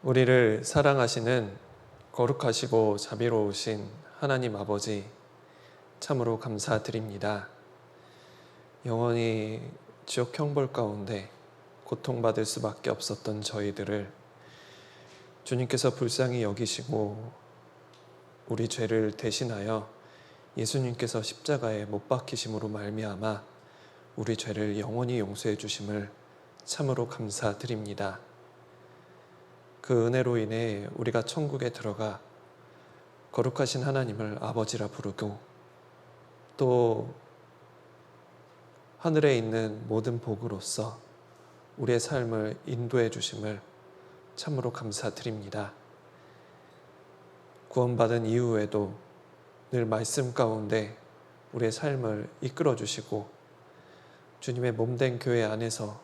우리를 사랑하시는 거룩하시고 자비로우신 하나님 아버지, 참으로 감사드립니다. 영원히 지옥 형벌 가운데 고통받을 수밖에 없었던 저희들을 주님께서 불쌍히 여기시고 우리 죄를 대신하여 예수님께서 십자가에 못 박히심으로 말미암아 우리 죄를 영원히 용서해 주심을 참으로 감사드립니다. 그 은혜로 인해 우리가 천국에 들어가 거룩하신 하나님을 아버지라 부르고 또 하늘에 있는 모든 복으로서 우리의 삶을 인도해 주심을 참으로 감사드립니다. 구원받은 이후에도 늘 말씀 가운데 우리의 삶을 이끌어 주시고 주님의 몸된 교회 안에서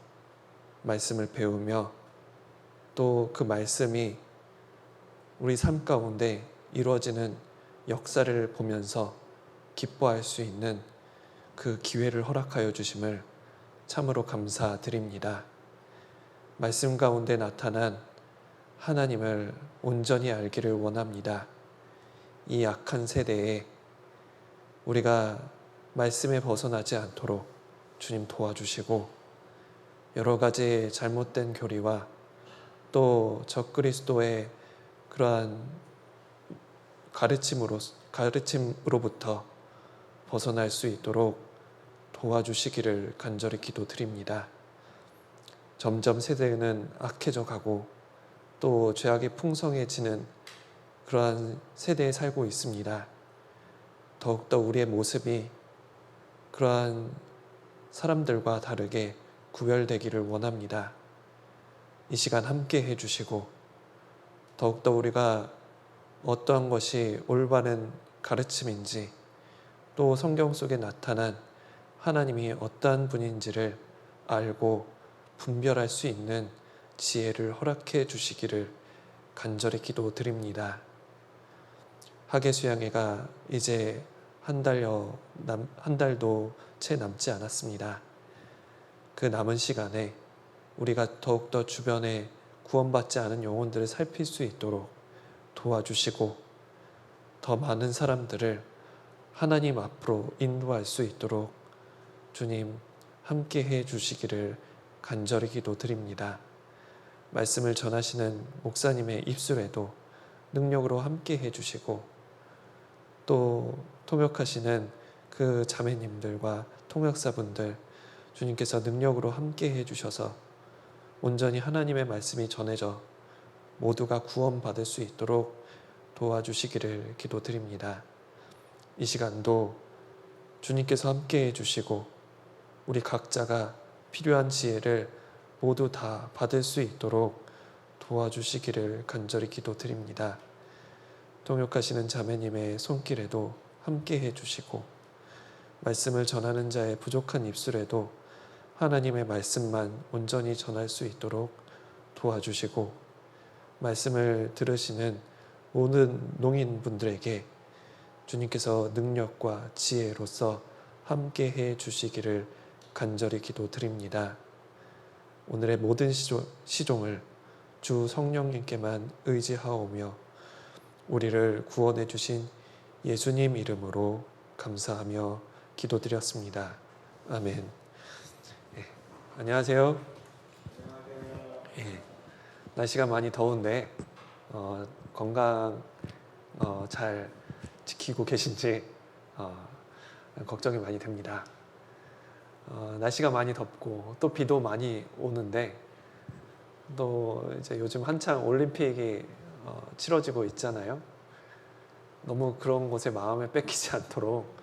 말씀을 배우며 또 그 말씀이 우리 삶 가운데 이루어지는 역사를 보면서 기뻐할 수 있는 그 기회를 허락하여 주심을 참으로 감사드립니다. 말씀 가운데 나타난 하나님을 온전히 알기를 원합니다. 이 악한 세대에 우리가 말씀에 벗어나지 않도록 주님 도와주시고 여러 가지 잘못된 교리와 또 적그리스도의 그러한 가르침으로부터 벗어날 수 있도록 도와주시기를 간절히 기도드립니다. 점점 세대는 악해져 가고 또 죄악이 풍성해지는 그러한 세대에 살고 있습니다. 더욱더 우리의 모습이 그러한 사람들과 다르게 구별되기를 원합니다. 이 시간 함께 해주시고 더욱더 우리가 어떠한 것이 올바른 가르침인지 또 성경 속에 나타난 하나님이 어떠한 분인지를 알고 분별할 수 있는 지혜를 허락해 주시기를 간절히 기도드립니다. 학예수양회가 이제 한 달도 채 남지 않았습니다. 그 남은 시간에 우리가 더욱더 주변에 구원받지 않은 영혼들을 살필 수 있도록 도와주시고 더 많은 사람들을 하나님 앞으로 인도할 수 있도록 주님 함께 해 주시기를 간절히 기도드립니다. 말씀을 전하시는 목사님의 입술에도 능력으로 함께 해 주시고 또 통역하시는 그 자매님들과 통역사분들 주님께서 능력으로 함께 해 주셔서 온전히 하나님의 말씀이 전해져 모두가 구원받을 수 있도록 도와주시기를 기도드립니다. 이 시간도 주님께서 함께 해주시고 우리 각자가 필요한 지혜를 모두 다 받을 수 있도록 도와주시기를 간절히 기도드립니다. 통역하시는 자매님의 손길에도 함께 해주시고 말씀을 전하는 자의 부족한 입술에도 하나님의 말씀만 온전히 전할 수 있도록 도와주시고 말씀을 들으시는 모든 농인분들에게 주님께서 능력과 지혜로서 함께 해 주시기를 간절히 기도드립니다. 오늘의 모든 시종을 주 성령님께만 의지하오며 우리를 구원해 주신 예수님 이름으로 감사하며 기도드렸습니다. 아멘. 안녕하세요. 날씨가 많이 더운데 건강 잘 지키고 계신지 걱정이 많이 됩니다. 날씨가 많이 덥고 또 비도 많이 오는데 또 이제 요즘 한창 올림픽이 치러지고 있잖아요. 너무 그런 곳에 마음을 뺏기지 않도록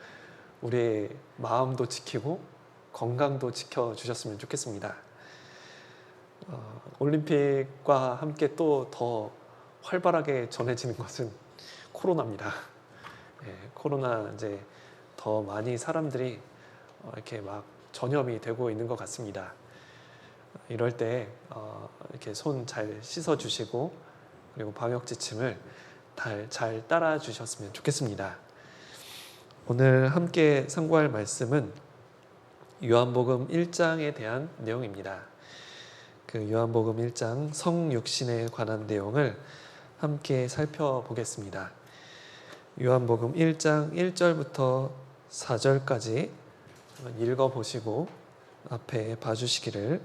우리의 마음도 지키고 건강도 지켜주셨으면 좋겠습니다. 올림픽과 함께 또 더 활발하게 전해지는 것은 코로나입니다. 코로나 이제 더 많이 사람들이 이렇게 막 전염이 되고 있는 것 같습니다. 이럴 때 이렇게 손 잘 씻어주시고 그리고 방역 지침을 잘 따라 주셨으면 좋겠습니다. 오늘 함께 상고할 말씀은 요한복음 1장에 대한 내용입니다. 그 요한복음 1장 성육신에 관한 내용을 함께 살펴보겠습니다. 요한복음 1장 1절부터 4절까지 읽어보시고 앞에 봐주시기를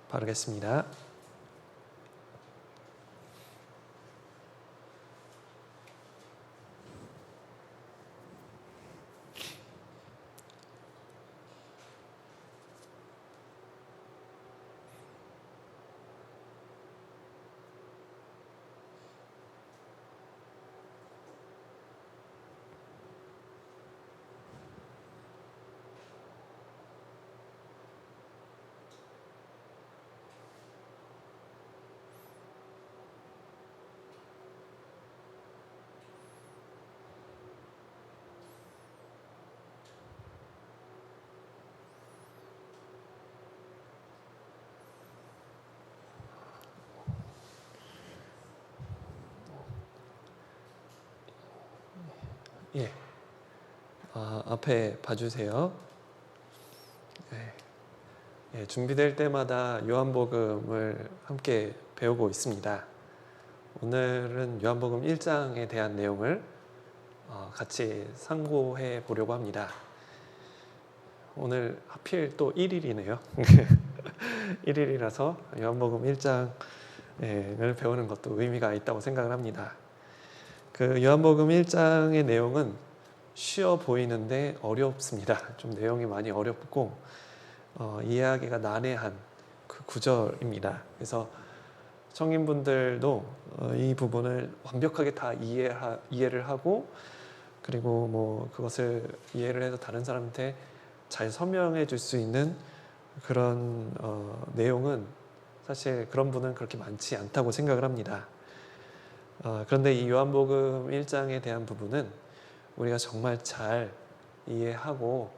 바라겠습니다. 예, 앞에 봐주세요. 준비될 때마다 요한복음을 함께 배우고 있습니다. 오늘은 요한복음 1장에 대한 내용을 같이 상고해 보려고 합니다. 오늘 하필 또 1일이네요. 1일이라서 요한복음 1장을 배우는 것도 의미가 있다고 생각을 합니다. 그 요한복음 1장의 내용은 쉬워 보이는데 어렵습니다. 좀 내용이 많이 어렵고 이해하기가 난해한 그 구절입니다. 그래서 성인분들도 이 부분을 완벽하게 다 이해를 하고 그리고 뭐 그것을 이해를 해서 다른 사람한테 잘 설명해 줄 수 있는 그런 내용은 사실 그런 분은 그렇게 많지 않다고 생각을 합니다. 그런데 이 요한복음 1장에 대한 부분은 우리가 정말 잘 이해하고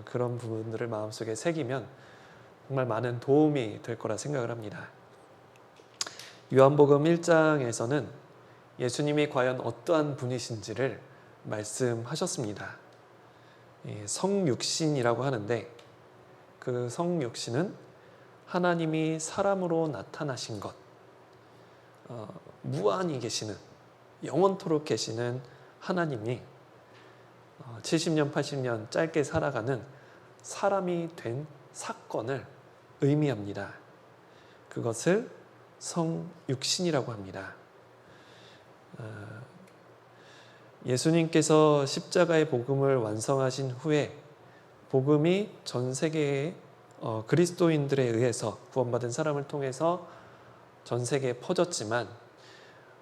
그런 부분들을 마음속에 새기면 정말 많은 도움이 될 거라 생각을 합니다. 요한복음 1장에서는 예수님이 과연 어떠한 분이신지를 말씀하셨습니다. 성육신이라고 하는데 그 성육신은 하나님이 사람으로 나타나신 것, 무한히 계시는 영원토록 계시는 하나님이 70년 80년 짧게 살아가는 사람이 된 사건을 의미합니다. 그것을 성육신이라고 합니다. 예수님께서 십자가의 복음을 완성하신 후에 복음이 전 세계의 그리스도인들에 의해서 구원받은 사람을 통해서 전 세계에 퍼졌지만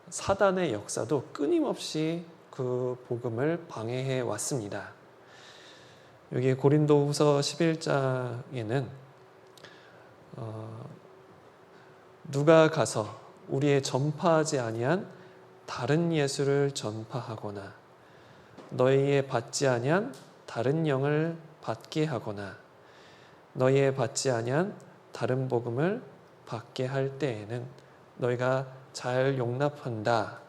사단의 역사도 끊임없이 그 복음을 방해해 왔습니다. 여기 고린도후서 11장에는 누가 가서 우리의 전파하지 아니한 다른 예수를 전파하거나 너희의 받지 아니한 다른 영을 받게 하거나 너희의 받지 아니한 다른 복음을 받게 할 때에는 너희가 잘 용납한다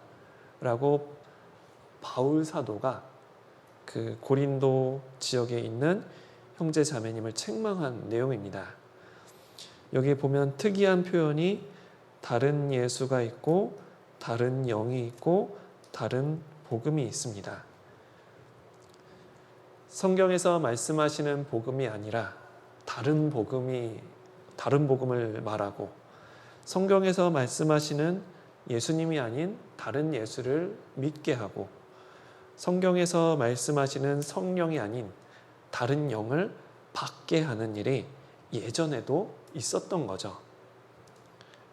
라고 바울 사도가 그 고린도 지역에 있는 형제 자매님을 책망한 내용입니다. 여기 보면 특이한 표현이 다른 예수가 있고 다른 영이 있고 다른 복음이 있습니다. 성경에서 말씀하시는 복음이 아니라 다른 복음을 말하고 성경에서 말씀하시는 예수님이 아닌 다른 예수를 믿게 하고 성경에서 말씀하시는 성령이 아닌 다른 영을 받게 하는 일이 예전에도 있었던 거죠.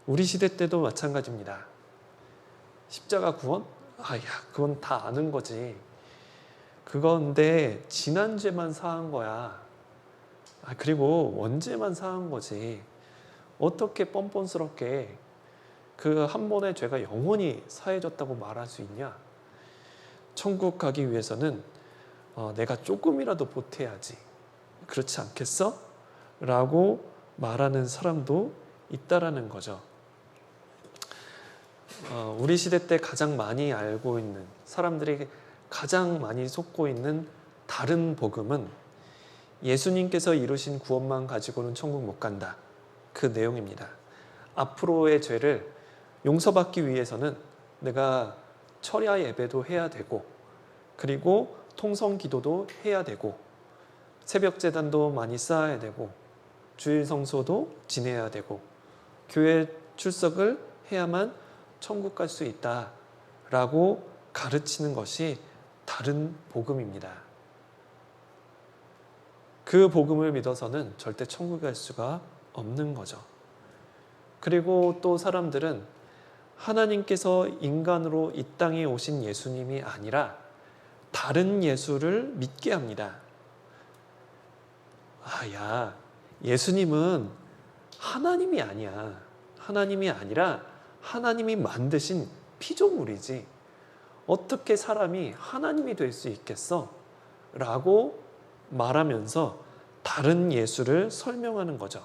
우리 시대 때도 마찬가지입니다. 십자가 구원? 그건 다 아는 거지. 그건데 지난주에만 사한 거야. 그리고 언제만 사한 거지. 어떻게 뻔뻔스럽게 그 한 번의 죄가 영원히 사해졌다고 말할 수 있냐? 천국 가기 위해서는 내가 조금이라도 보태야지. 그렇지 않겠어? 라고 말하는 사람도 있다라는 거죠. 우리 시대 때 가장 많이 알고 있는 사람들이 가장 많이 속고 있는 다른 복음은 예수님께서 이루신 구원만 가지고는 천국 못 간다. 그 내용입니다. 앞으로의 죄를 용서받기 위해서는 내가 철야 예배도 해야 되고, 그리고 통성 기도도 해야 되고, 새벽 제단도 많이 쌓아야 되고, 주일 성소도 지내야 되고, 교회 출석을 해야만 천국 갈 수 있다라고 가르치는 것이 다른 복음입니다. 그 복음을 믿어서는 절대 천국 갈 수가 없는 거죠. 그리고 또 사람들은 하나님께서 인간으로 이 땅에 오신 예수님이 아니라 다른 예수를 믿게 합니다. 야, 예수님은 하나님이 아니야. 하나님이 아니라 하나님이 만드신 피조물이지. 어떻게 사람이 하나님이 될 수 있겠어? 라고 말하면서 다른 예수를 설명하는 거죠.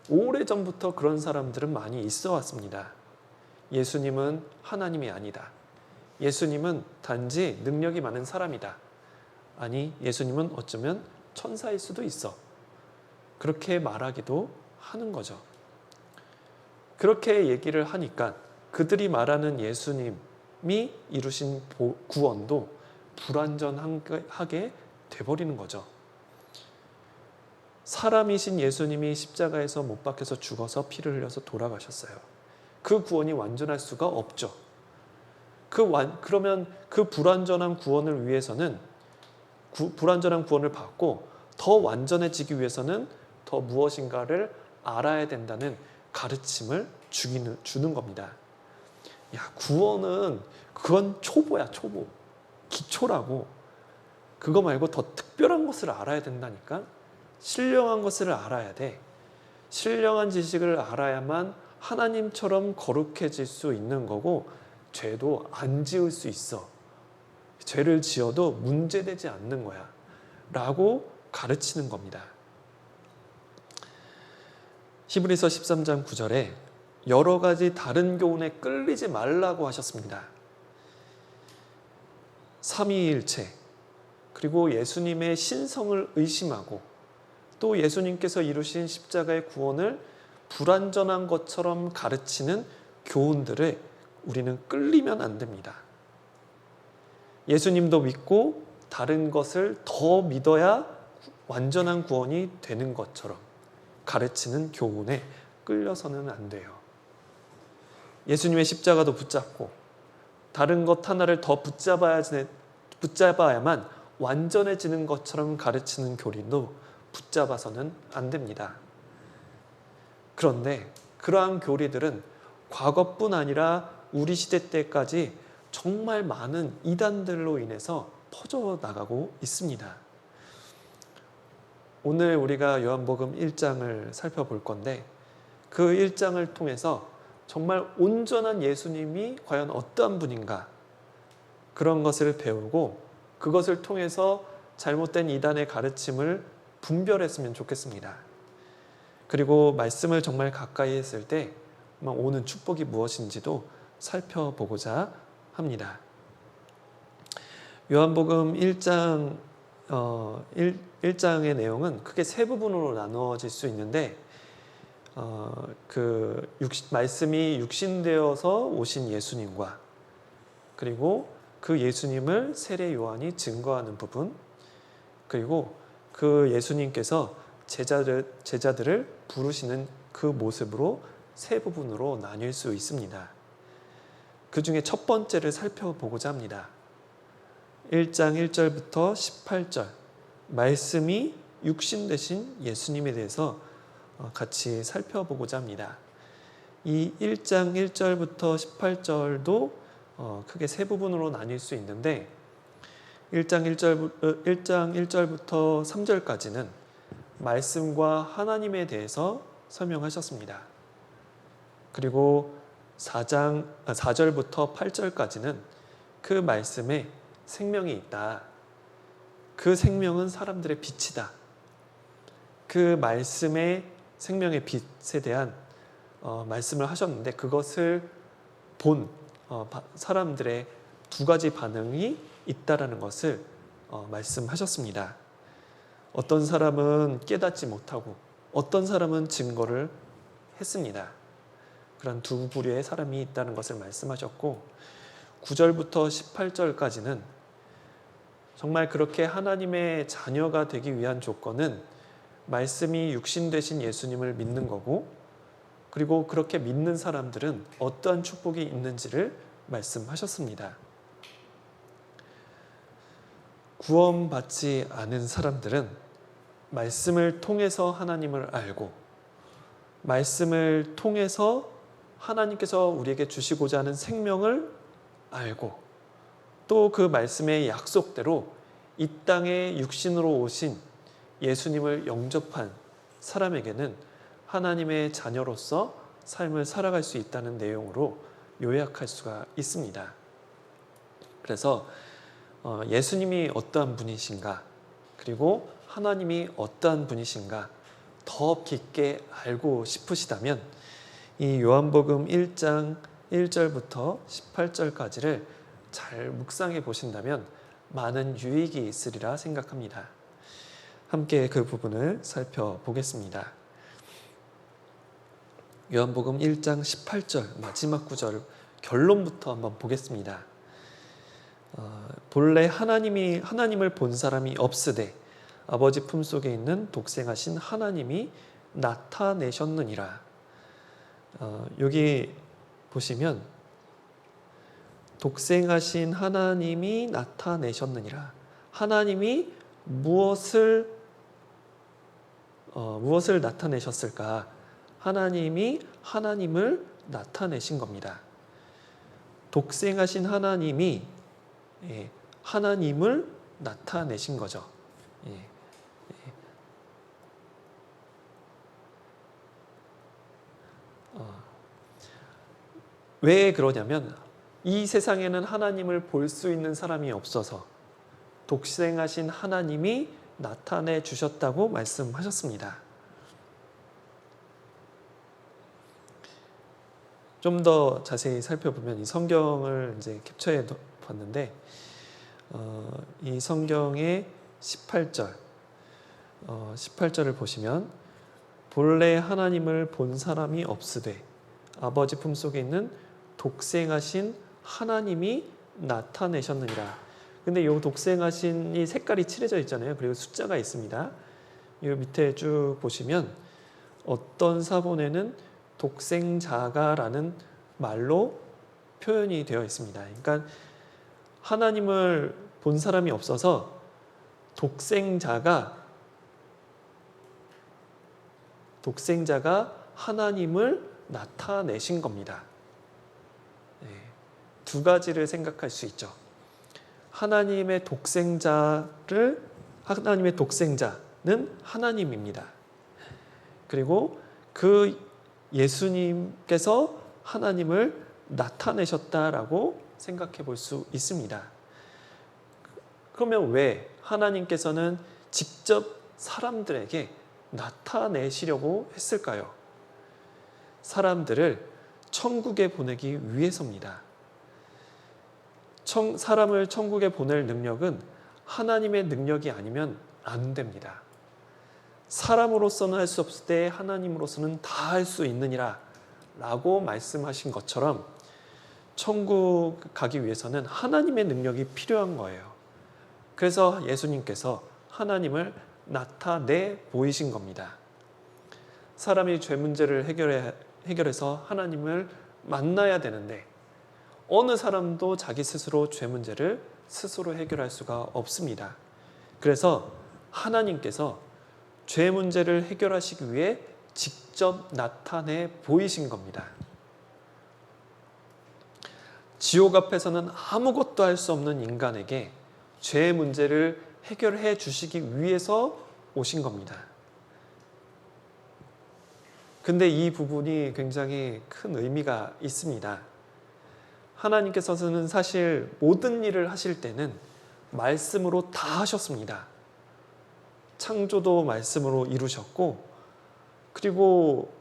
오래전부터 그런 사람들은 많이 있어 왔습니다. 예수님은 하나님이 아니다. 예수님은 단지 능력이 많은 사람이다. 아니, 예수님은 어쩌면 천사일 수도 있어. 그렇게 말하기도 하는 거죠. 그렇게 얘기를 하니까 그들이 말하는 예수님이 이루신 구원도 불완전하게 돼버리는 거죠. 사람이신 예수님이 십자가에서 못 박혀서 죽어서 피를 흘려서 돌아가셨어요. 그 구원이 완전할 수가 없죠. 그러면 그 불완전한 구원을 위해서는 불완전한 구원을 받고 더 완전해지기 위해서는 더 무엇인가를 알아야 된다는 가르침을 주는 겁니다. 구원은 그건 초보야, 초보. 기초라고. 그거 말고 더 특별한 것을 알아야 된다니까. 신령한 것을 알아야 돼. 신령한 지식을 알아야만 하나님처럼 거룩해질 수 있는 거고, 죄도 안 지을 수 있어. 죄를 지어도 문제되지 않는 거야. 라고 가르치는 겁니다. 히브리서 13장 9절에 여러 가지 다른 교훈에 끌리지 말라고 하셨습니다. 삼위일체, 그리고 예수님의 신성을 의심하고 또 예수님께서 이루신 십자가의 구원을 불완전한 것처럼 가르치는 교훈들을 우리는 끌리면 안 됩니다. 예수님도 믿고 다른 것을 더 믿어야 완전한 구원이 되는 것처럼 가르치는 교훈에 끌려서는 안 돼요. 예수님의 십자가도 붙잡고 다른 것 하나를 더 붙잡아야만 완전해지는 것처럼 가르치는 교리도 붙잡아서는 안 됩니다. 그런데 그러한 교리들은 과거뿐 아니라 우리 시대 때까지 정말 많은 이단들로 인해서 퍼져나가고 있습니다. 오늘 우리가 요한복음 1장을 살펴볼 건데, 그 1장을 통해서 정말 온전한 예수님이 과연 어떠한 분인가, 그런 것을 배우고 그것을 통해서 잘못된 이단의 가르침을 분별했으면 좋겠습니다. 그리고 말씀을 정말 가까이 했을 때 오는 축복이 무엇인지도 살펴보고자 합니다. 요한복음 1장의 내용은 크게 세 부분으로 나누어질 수 있는데, 말씀이 육신되어서 오신 예수님과, 그리고 그 예수님을 세례 요한이 증거하는 부분, 그리고 그 예수님께서 제자들을 부르시는 그 모습으로 세 부분으로 나뉠 수 있습니다. 그 중에 첫 번째를 살펴보고자 합니다. 1장 1절부터 18절, 말씀이 육신 되신 예수님에 대해서 같이 살펴보고자 합니다. 이 1장 1절부터 18절도 크게 세 부분으로 나뉠 수 있는데, 1장 1절부터 3절까지는 말씀과 하나님에 대해서 설명하셨습니다. 그리고 4절부터 8절까지는 그 말씀에 생명이 있다. 그 생명은 사람들의 빛이다. 그 말씀의 생명의 빛에 대한 말씀을 하셨는데, 그것을 본 사람들의 두 가지 반응이 있다라는 것을 말씀하셨습니다. 어떤 사람은 깨닫지 못하고 어떤 사람은 증거를 했습니다. 그런 두 부류의 사람이 있다는 것을 말씀하셨고 9절부터 18절까지는 정말 그렇게 하나님의 자녀가 되기 위한 조건은 말씀이 육신 되신 예수님을 믿는 거고, 그리고 그렇게 믿는 사람들은 어떠한 축복이 있는지를 말씀하셨습니다. 구원받지 않은 사람들은 말씀을 통해서 하나님을 알고, 말씀을 통해서 하나님께서 우리에게 주시고자 하는 생명을 알고, 또 그 말씀의 약속대로 이 땅에 육신으로 오신 예수님을 영접한 사람에게는 하나님의 자녀로서 삶을 살아갈 수 있다는 내용으로 요약할 수가 있습니다. 그래서 예수님이 어떠한 분이신가, 그리고 하나님이 어떠한 분이신가 더 깊게 알고 싶으시다면 이 요한복음 1장 1절부터 18절까지를 잘 묵상해 보신다면 많은 유익이 있으리라 생각합니다. 함께 그 부분을 살펴보겠습니다. 요한복음 1장 18절 마지막 구절 결론부터 한번 보겠습니다. 본래 하나님을 본 사람이 없으되 아버지 품속에 있는 독생하신 하나님이 나타내셨느니라. 여기 보시면 독생하신 하나님이 나타내셨느니라. 하나님이 무엇을 나타내셨을까? 하나님이 하나님을 나타내신 겁니다. 독생하신 하나님이 하나님을 나타내신 거죠. 왜 그러냐면 이 세상에는 하나님을 볼 수 있는 사람이 없어서 독생하신 하나님이 나타내 주셨다고 말씀하셨습니다. 좀 더 자세히 살펴보면 이 성경을 이제 캡처해 봤는데 이 성경의 18절을 보시면 본래 하나님을 본 사람이 없으되 아버지 품속에 있는 독생하신 하나님이 나타내셨느니라. 근데 이 독생하신이 색깔이 칠해져 있잖아요. 그리고 숫자가 있습니다. 이 밑에 쭉 보시면 어떤 사본에는 독생자가라는 말로 표현이 되어 있습니다. 그러니까 하나님을 본 사람이 없어서 독생자가 하나님을 나타내신 겁니다. 두 가지를 생각할 수 있죠. 하나님의 독생자는 하나님입니다. 그리고 그 예수님께서 하나님을 나타내셨다라고 생각해 볼 수 있습니다. 그러면 왜 하나님께서는 직접 사람들에게 나타내시려고 했을까요? 사람들을 천국에 보내기 위해서입니다. 사람을 천국에 보낼 능력은 하나님의 능력이 아니면 안 됩니다. 사람으로서는 할 수 없을 때 하나님으로서는 다 할 수 있느니라 라고 말씀하신 것처럼 천국 가기 위해서는 하나님의 능력이 필요한 거예요. 그래서 예수님께서 하나님을 나타내 보이신 겁니다. 사람이 죄 문제를 해결해서 하나님을 만나야 되는데 어느 사람도 자기 스스로 죄 문제를 스스로 해결할 수가 없습니다. 그래서 하나님께서 죄 문제를 해결하시기 위해 직접 나타내 보이신 겁니다. 지옥 앞에서는 아무것도 할 수 없는 인간에게 죄 문제를 해결해 주시기 위해서 오신 겁니다. 근데 이 부분이 굉장히 큰 의미가 있습니다. 하나님께서는 사실 모든 일을 하실 때는 말씀으로 다 하셨습니다. 창조도 말씀으로 이루셨고, 그리고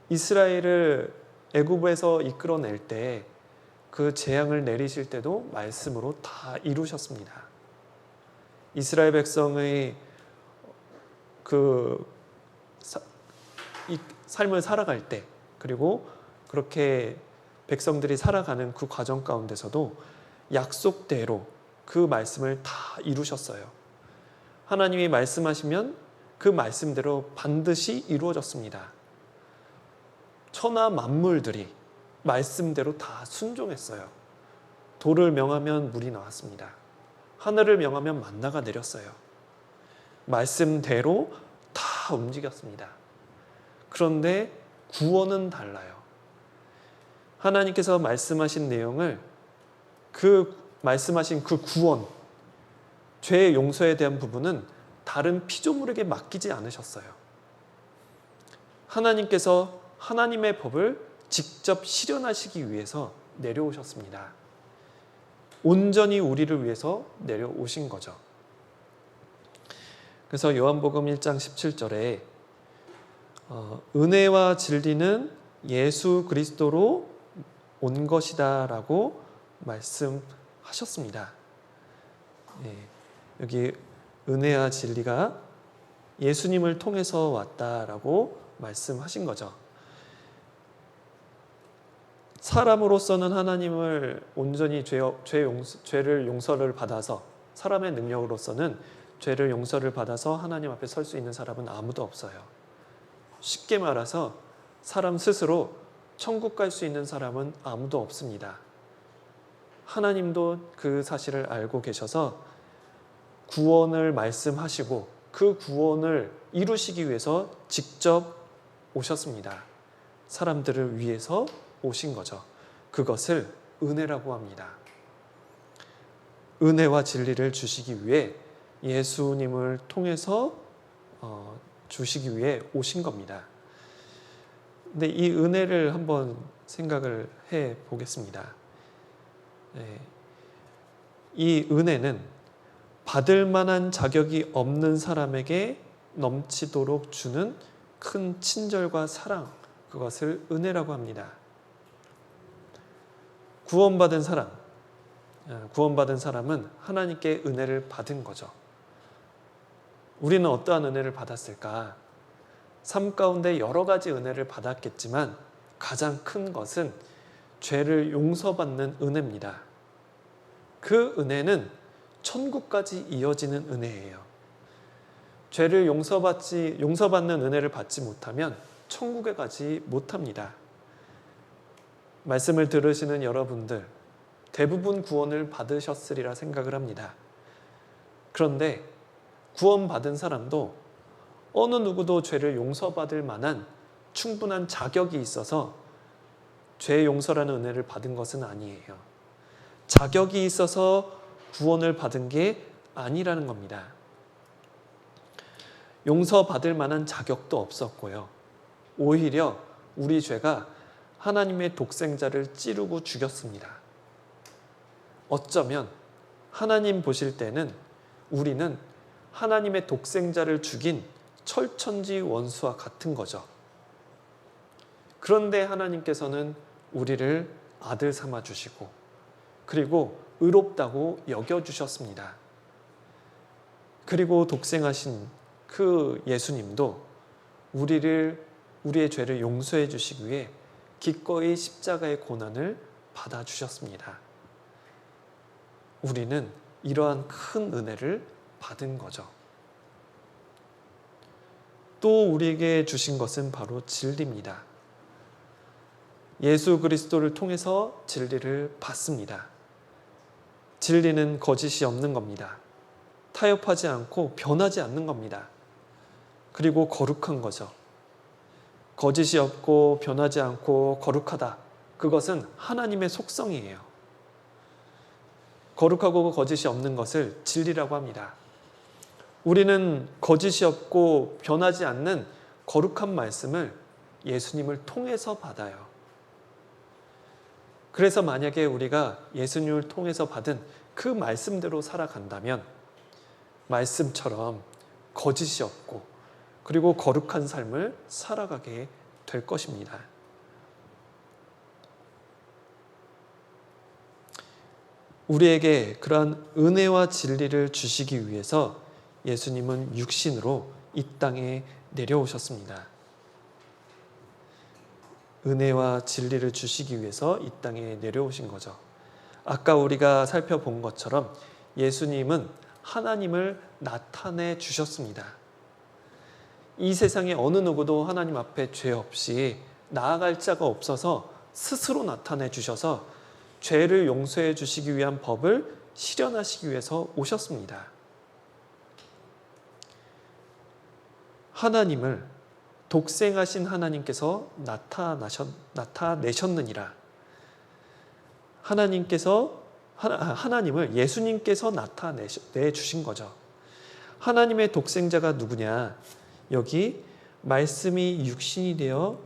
이스라엘을 애굽에서 이끌어낼 때 그 재앙을 내리실 때도 말씀으로 다 이루셨습니다. 이스라엘 백성의 그 이 삶을 살아갈 때, 그리고 그렇게 백성들이 살아가는 그 과정 가운데서도 약속대로 그 말씀을 다 이루셨어요. 하나님이 말씀하시면 그 말씀대로 반드시 이루어졌습니다. 천하 만물들이 말씀대로 다 순종했어요. 도를 명하면 물이 나왔습니다. 하늘을 명하면 만나가 내렸어요. 말씀대로 다 움직였습니다. 그런데 구원은 달라요. 하나님께서 말씀하신 내용을 말씀하신 그 구원, 죄의 용서에 대한 부분은 다른 피조물에게 맡기지 않으셨어요. 하나님께서 하나님의 법을 직접 실현하시기 위해서 내려오셨습니다. 온전히 우리를 위해서 내려오신 거죠. 그래서 요한복음 1장 17절에 은혜와 진리는 예수 그리스도로 온 것이다 라고 말씀하셨습니다. 여기 은혜와 진리가 예수님을 통해서 왔다라고 말씀하신 거죠. 사람으로서는 하나님을 온전히 죄를 용서를 받아서, 사람의 능력으로서는 죄를 용서를 받아서 하나님 앞에 설 수 있는 사람은 아무도 없어요. 쉽게 말해서 사람 스스로 천국 갈 수 있는 사람은 아무도 없습니다. 하나님도 그 사실을 알고 계셔서 구원을 말씀하시고 그 구원을 이루시기 위해서 직접 오셨습니다. 사람들을 위해서 오신 거죠. 그것을 은혜라고 합니다. 은혜와 진리를 주시기 위해 예수님을 통해서 주시기 위해 오신 겁니다. 근데 이 은혜를 한번 생각을 해 보겠습니다. 이 은혜는 받을 만한 자격이 없는 사람에게 넘치도록 주는 큰 친절과 사랑, 그것을 은혜라고 합니다. 구원받은 사람은 하나님께 은혜를 받은 거죠. 우리는 어떠한 은혜를 받았을까? 삶 가운데 여러 가지 은혜를 받았겠지만 가장 큰 것은 죄를 용서받는 은혜입니다. 그 은혜는 천국까지 이어지는 은혜예요. 죄를 용서받는 은혜를 받지 못하면 천국에 가지 못합니다. 말씀을 들으시는 여러분들 대부분 구원을 받으셨으리라 생각을 합니다. 그런데 구원받은 사람도 어느 누구도 죄를 용서받을 만한 충분한 자격이 있어서 죄 용서라는 은혜를 받은 것은 아니에요. 자격이 있어서 구원을 받은 게 아니라는 겁니다. 용서받을 만한 자격도 없었고요. 오히려 우리 죄가 하나님의 독생자를 찌르고 죽였습니다. 어쩌면 하나님 보실 때는 우리는 하나님의 독생자를 죽인 철천지 원수와 같은 거죠. 그런데 하나님께서는 우리를 아들 삼아 주시고 그리고 의롭다고 여겨주셨습니다. 그리고 독생하신 그 예수님도 우리의 죄를 용서해 주시기 위해 기꺼이 십자가의 고난을 받아주셨습니다. 우리는 이러한 큰 은혜를 받은 거죠. 또 우리에게 주신 것은 바로 진리입니다. 예수 그리스도를 통해서 진리를 받습니다. 진리는 거짓이 없는 겁니다. 타협하지 않고 변하지 않는 겁니다. 그리고 거룩한 거죠. 거짓이 없고 변하지 않고 거룩하다. 그것은 하나님의 속성이에요. 거룩하고 거짓이 없는 것을 진리라고 합니다. 우리는 거짓이 없고 변하지 않는 거룩한 말씀을 예수님을 통해서 받아요. 그래서 만약에 우리가 예수님을 통해서 받은 그 말씀대로 살아간다면 말씀처럼 거짓이 없고 그리고 거룩한 삶을 살아가게 될 것입니다. 우리에게 그러한 은혜와 진리를 주시기 위해서 예수님은 육신으로 이 땅에 내려오셨습니다. 은혜와 진리를 주시기 위해서 이 땅에 내려오신 거죠. 아까 우리가 살펴본 것처럼 예수님은 하나님을 나타내 주셨습니다. 이 세상에 어느 누구도 하나님 앞에 죄 없이 나아갈 자가 없어서 스스로 나타내 주셔서 죄를 용서해 주시기 위한 법을 실현하시기 위해서 오셨습니다. 하나님을 독생하신 하나님께서 나타내셨느니라. 하나님을 예수님께서 나타내 주신 거죠. 하나님의 독생자가 누구냐? 여기 말씀이 육신이 되어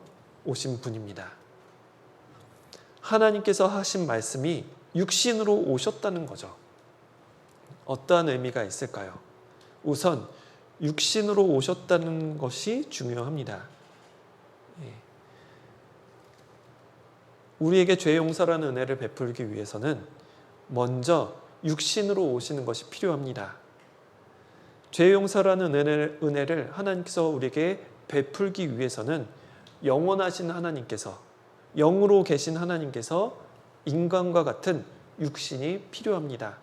오신 분입니다. 하나님께서 하신 말씀이 육신으로 오셨다는 거죠. 어떠한 의미가 있을까요? 우선 육신으로 오셨다는 것이 중요합니다. 우리에게 죄 용서라는 은혜를 베풀기 위해서는 먼저 육신으로 오시는 것이 필요합니다. 죄 용서라는 은혜를 하나님께서 우리에게 베풀기 위해서는 영원하신 하나님께서, 영으로 계신 하나님께서 인간과 같은 육신이 필요합니다.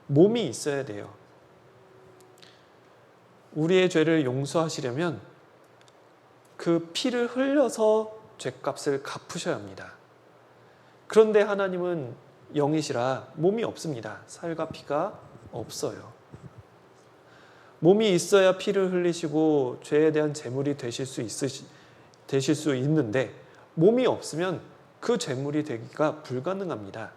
몸이 있어야 돼요. 우리의 죄를 용서하시려면 그 피를 흘려서 죄값을 갚으셔야 합니다. 그런데 하나님은 영이시라 몸이 없습니다. 살과 피가 없어요. 몸이 있어야 피를 흘리시고 죄에 대한 제물이 되실 수 있는데 몸이 없으면 그 제물이 되기가 불가능합니다.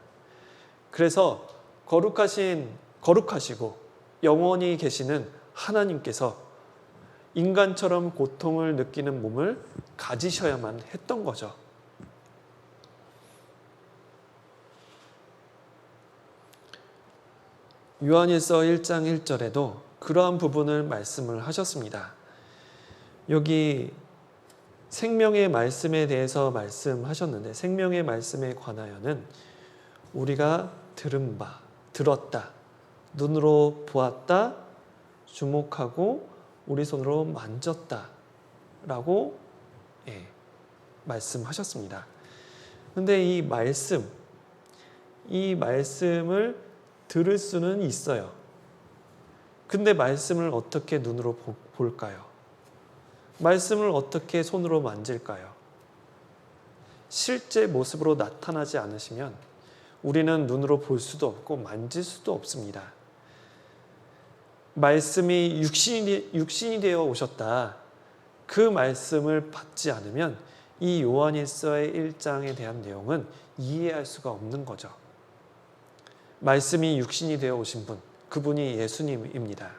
그래서 거룩하시고 영원히 계시는 하나님께서 인간처럼 고통을 느끼는 몸을 가지셔야만 했던 거죠. 요한일서 1장 1절에도 그러한 부분을 말씀을 하셨습니다. 여기 생명의 말씀에 대해서 말씀하셨는데, 생명의 말씀에 관하여는 우리가 들은 바, 들었다, 눈으로 보았다, 주목하고 우리 손으로 만졌다 라고 말씀하셨습니다. 그런데 이 말씀을 들을 수는 있어요. 근데 말씀을 어떻게 눈으로 볼까요? 말씀을 어떻게 손으로 만질까요? 실제 모습으로 나타나지 않으시면 우리는 눈으로 볼 수도 없고 만질 수도 없습니다. 말씀이 육신이 되어 오셨다. 그 말씀을 받지 않으면 이 요한일서의 1장에 대한 내용은 이해할 수가 없는 거죠. 말씀이 육신이 되어 오신 분, 그분이 예수님입니다.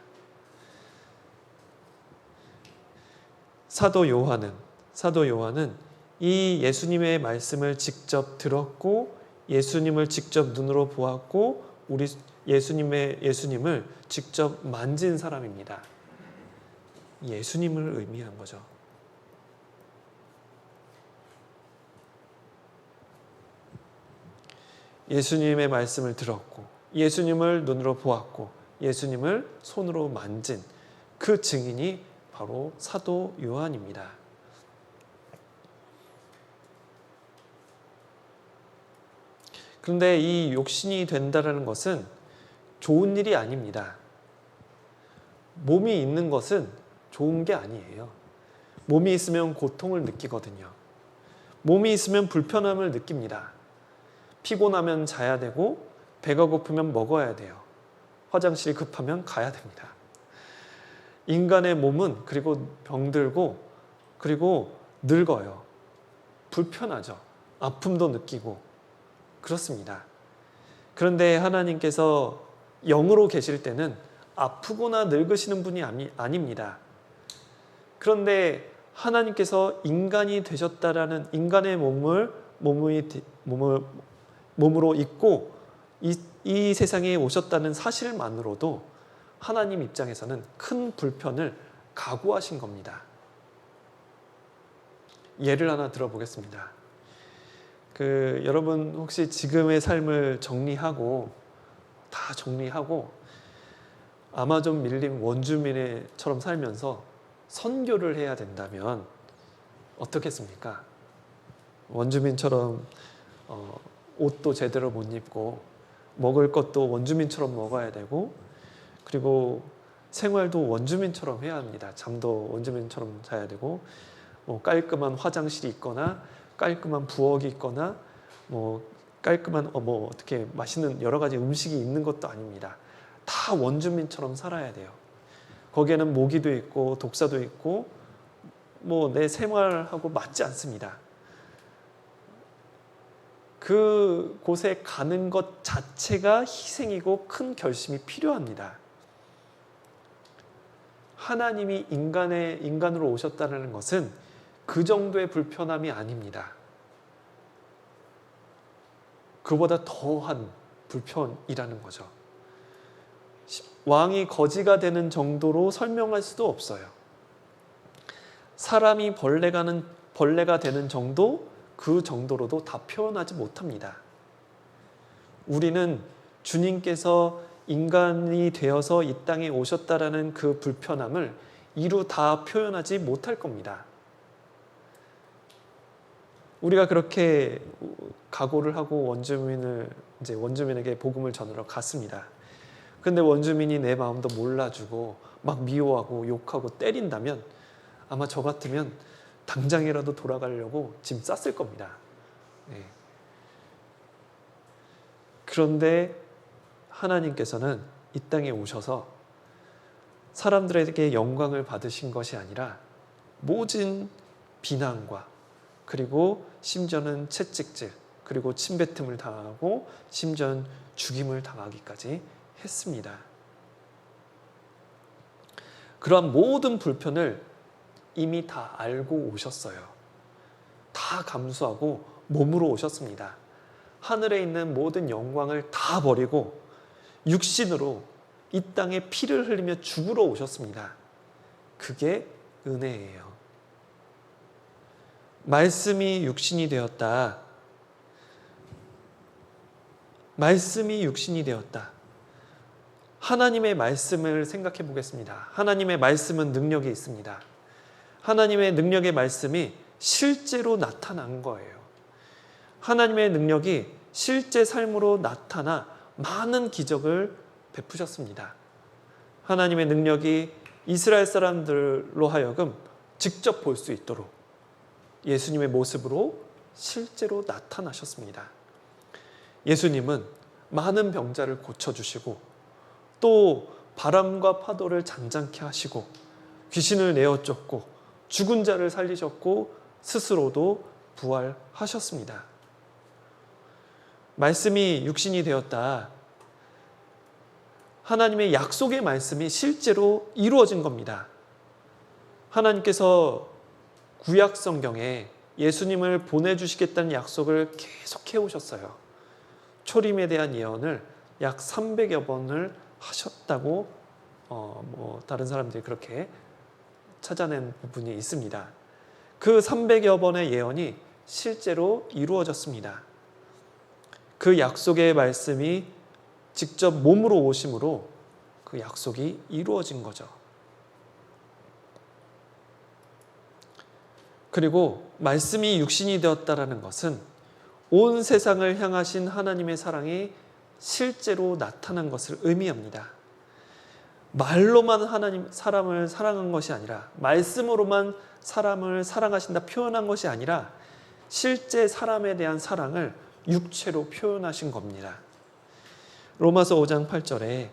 사도 요한은 이 예수님의 말씀을 직접 들었고 예수님을 직접 눈으로 보았고 우리 예수님을 직접 만진 사람입니다. 예수님을 의미한 거죠. 예수님의 말씀을 들었고 예수님을 눈으로 보았고 예수님을 손으로 만진 그 증인이 바로 사도 요한입니다. 그런데 이 육신이 된다는 것은 좋은 일이 아닙니다. 몸이 있는 것은 좋은 게 아니에요. 몸이 있으면 고통을 느끼거든요. 몸이 있으면 불편함을 느낍니다. 피곤하면 자야 되고 배가 고프면 먹어야 돼요. 화장실 급하면 가야 됩니다. 인간의 몸은 그리고 병들고 그리고 늙어요. 불편하죠. 아픔도 느끼고 그렇습니다. 그런데 하나님께서 영으로 계실 때는 아프거나 늙으시는 분이 아닙니다. 그런데 하나님께서 인간이 되셨다라는 인간의 몸으로 있고 이 세상에 오셨다는 사실만으로도 하나님 입장에서는 큰 불편을 각오하신 겁니다. 예를 하나 들어보겠습니다. 여러분 혹시 지금의 삶을 정리하고 아마존 밀림 원주민처럼 살면서 선교를 해야 된다면 어떻겠습니까? 원주민처럼 옷도 제대로 못 입고 먹을 것도 원주민처럼 먹어야 되고, 그리고 생활도 원주민처럼 해야 합니다. 잠도 원주민처럼 자야 되고, 뭐 깔끔한 화장실이 있거나 깔끔한 부엌이 있거나 뭐 깔끔한 뭐 어떻게 맛있는 여러 가지 음식이 있는 것도 아닙니다. 다 원주민처럼 살아야 돼요. 거기에는 모기도 있고 독사도 있고 뭐 내 생활하고 맞지 않습니다. 그 곳에 가는 것 자체가 희생이고 큰 결심이 필요합니다. 하나님이 인간으로 오셨다는 것은 그 정도의 불편함이 아닙니다. 그보다 더한 불편이라는 거죠. 왕이 거지가 되는 정도로 설명할 수도 없어요. 사람이 벌레가 되는 정도, 그 정도로도 다 표현하지 못합니다. 우리는 주님께서 인간이 되어서 이 땅에 오셨다라는 그 불편함을 이루 다 표현하지 못할 겁니다. 우리가 그렇게 각오를 하고 원주민에게 복음을 전하러 갔습니다. 근데 원주민이 내 마음도 몰라주고 막 미워하고 욕하고 때린다면 아마 저 같으면 당장이라도 돌아가려고 짐 쌌을 겁니다. 네. 그런데 하나님께서는 이 땅에 오셔서 사람들에게 영광을 받으신 것이 아니라 모진 비난과 그리고 심지어는 채찍질, 그리고 침뱉음을 당하고 심지어는 죽임을 당하기까지 했습니다. 그러한 모든 불편을 이미 다 알고 오셨어요. 다 감수하고 몸으로 오셨습니다. 하늘에 있는 모든 영광을 다 버리고 육신으로 이 땅에 피를 흘리며 죽으러 오셨습니다. 그게 은혜예요. 말씀이 육신이 되었다. 말씀이 육신이 되었다. 하나님의 말씀을 생각해 보겠습니다. 하나님의 말씀은 능력이 있습니다. 하나님의 능력의 말씀이 실제로 나타난 거예요. 하나님의 능력이 실제 삶으로 나타나 많은 기적을 베푸셨습니다. 하나님의 능력이 이스라엘 사람들로 하여금 직접 볼 수 있도록 예수님의 모습으로 실제로 나타나셨습니다. 예수님은 많은 병자를 고쳐주시고 또 바람과 파도를 잔잔케 하시고 귀신을 내어 쫓고 죽은 자를 살리셨고 스스로도 부활하셨습니다. 말씀이 육신이 되었다. 하나님의 약속의 말씀이 실제로 이루어진 겁니다. 하나님께서 구약 성경에 예수님을 보내주시겠다는 약속을 계속 해오셨어요. 초림에 대한 예언을 약 300여 번을 하셨다고 다른 사람들이 그렇게 찾아낸 부분이 있습니다. 그 300여 번의 예언이 실제로 이루어졌습니다. 그 약속의 말씀이 직접 몸으로 오심으로 그 약속이 이루어진 거죠. 그리고 말씀이 육신이 되었다라는 것은 온 세상을 향하신 하나님의 사랑이 실제로 나타난 것을 의미합니다. 말로만 사람을 사랑한 것이 아니라, 말씀으로만 사람을 사랑하신다 표현한 것이 아니라 실제 사람에 대한 사랑을 육체로 표현하신 겁니다. 로마서 5장 8절에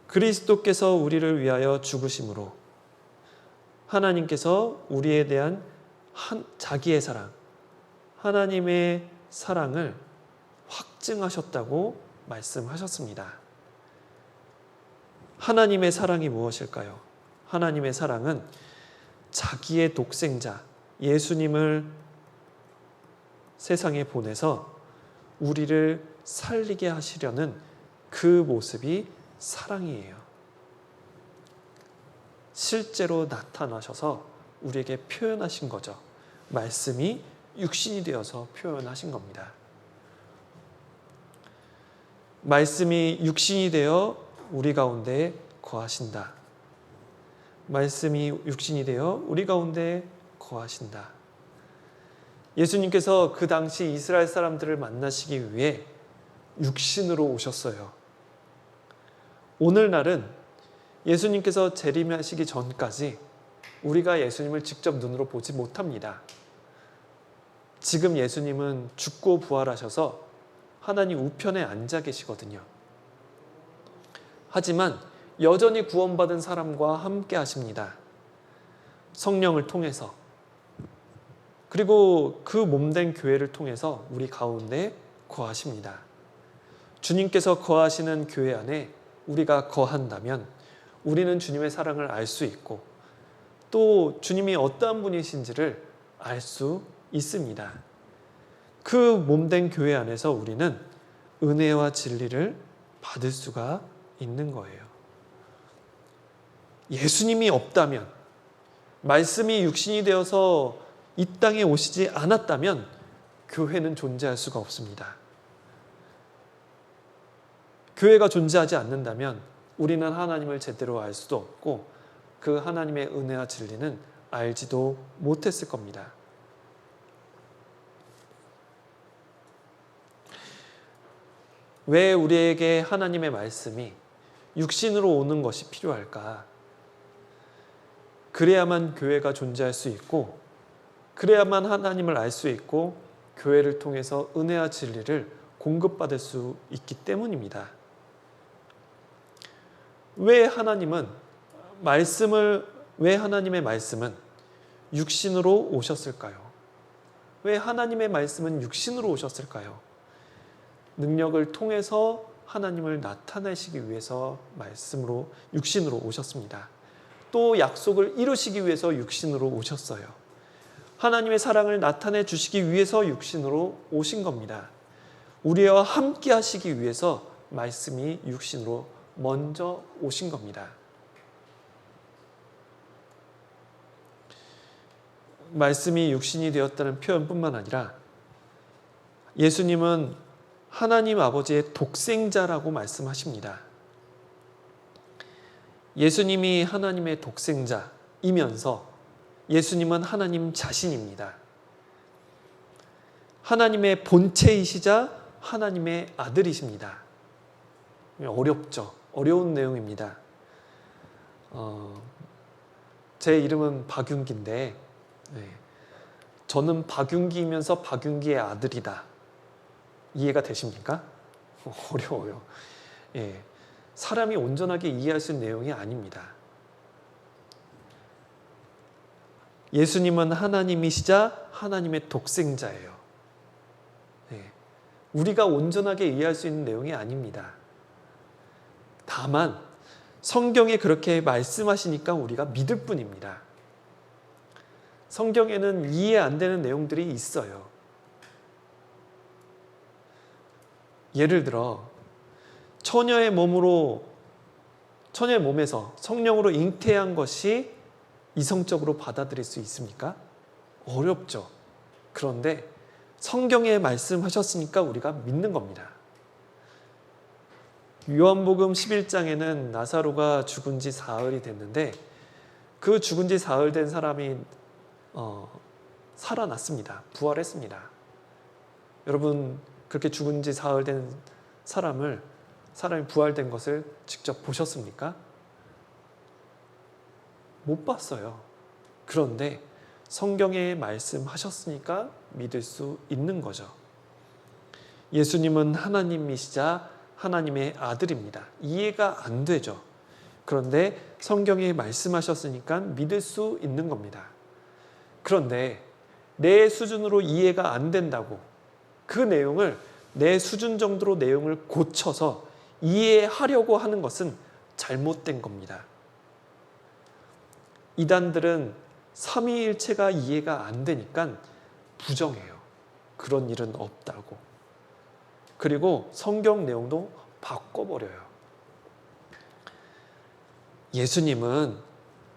그리스도께서 우리를 위하여 죽으심으로 하나님께서 우리에 대한 자기의 사랑, 하나님의 사랑을 확증하셨다고 말씀하셨습니다. 하나님의 사랑이 무엇일까요? 하나님의 사랑은 자기의 독생자 예수님을 세상에 보내서 우리를 살리게 하시려는 그 모습이 사랑이에요. 실제로 나타나셔서 우리에게 표현하신 거죠. 말씀이 육신이 되어서 표현하신 겁니다. 말씀이 육신이 되어 우리 가운데 거하신다. 말씀이 육신이 되어 우리 가운데 거하신다. 예수님께서 그 당시 이스라엘 사람들을 만나시기 위해 육신으로 오셨어요. 오늘날은 예수님께서 재림하시기 전까지 우리가 예수님을 직접 눈으로 보지 못합니다. 지금 예수님은 죽고 부활하셔서 하나님 우편에 앉아 계시거든요. 하지만 여전히 구원받은 사람과 함께 하십니다. 성령을 통해서, 그리고 그 몸된 교회를 통해서 우리 가운데 거하십니다. 주님께서 거하시는 교회 안에 우리가 거한다면 우리는 주님의 사랑을 알 수 있고 또 주님이 어떠한 분이신지를 알 수 있습니다. 그 몸된 교회 안에서 우리는 은혜와 진리를 받을 수가 있는 거예요. 예수님이 없다면, 말씀이 육신이 되어서 이 땅에 오시지 않았다면 교회는 존재할 수가 없습니다. 교회가 존재하지 않는다면 우리는 하나님을 제대로 알 수도 없고 그 하나님의 은혜와 진리는 알지도 못했을 겁니다. 왜 우리에게 하나님의 말씀이 육신으로 오는 것이 필요할까? 그래야만 교회가 존재할 수 있고 그래야만 하나님을 알 수 있고 교회를 통해서 은혜와 진리를 공급받을 수 있기 때문입니다. 왜 하나님의 말씀은 육신으로 오셨을까요? 왜 하나님의 말씀은 육신으로 오셨을까요? 능력을 통해서 하나님을 나타내시기 위해서 육신으로 오셨습니다. 또 약속을 이루시기 위해서 육신으로 오셨어요. 하나님의 사랑을 나타내 주시기 위해서 육신으로 오신 겁니다. 우리와 함께 하시기 위해서 말씀이 육신으로 먼저 오신 겁니다. 말씀이 육신이 되었다는 표현뿐만 아니라 예수님은 하나님 아버지의 독생자라고 말씀하십니다. 예수님이 하나님의 독생자이면서 예수님은 하나님 자신입니다. 하나님의 본체이시자 하나님의 아들이십니다. 어렵죠. 어려운 내용입니다. 제 이름은 박윤기인데 저는 박윤기이면서 박윤기의 아들이다. 이해가 되십니까? 어려워요. 사람이 온전하게 이해할 수 있는 내용이 아닙니다. 예수님은 하나님이시자 하나님의 독생자예요. 우리가 온전하게 이해할 수 있는 내용이 아닙니다. 다만 성경에 그렇게 말씀하시니까 우리가 믿을 뿐입니다. 성경에는 이해 안 되는 내용들이 있어요. 예를 들어 처녀의 몸에서 성령으로 잉태한 것이 이성적으로 받아들일 수 있습니까? 어렵죠. 그런데 성경에 말씀하셨으니까 우리가 믿는 겁니다. 요한복음 11장에는 나사로가 죽은 지 사흘이 됐는데 그 죽은 지 사흘 된 사람이 살아났습니다. 부활했습니다. 여러분 그렇게 죽은 지 사흘 된 사람이 부활된 것을 직접 보셨습니까? 못 봤어요. 그런데 성경에 말씀하셨으니까 믿을 수 있는 거죠. 예수님은 하나님이시자 하나님의 아들입니다. 이해가 안 되죠. 그런데 성경에 말씀하셨으니까 믿을 수 있는 겁니다. 그런데 내 수준으로 이해가 안 된다고 그 내용을 내 수준 정도로 내용을 고쳐서 이해하려고 하는 것은 잘못된 겁니다. 이단들은 삼위일체가 이해가 안 되니까 부정해요. 그런 일은 없다고. 그리고 성경 내용도 바꿔버려요. 예수님은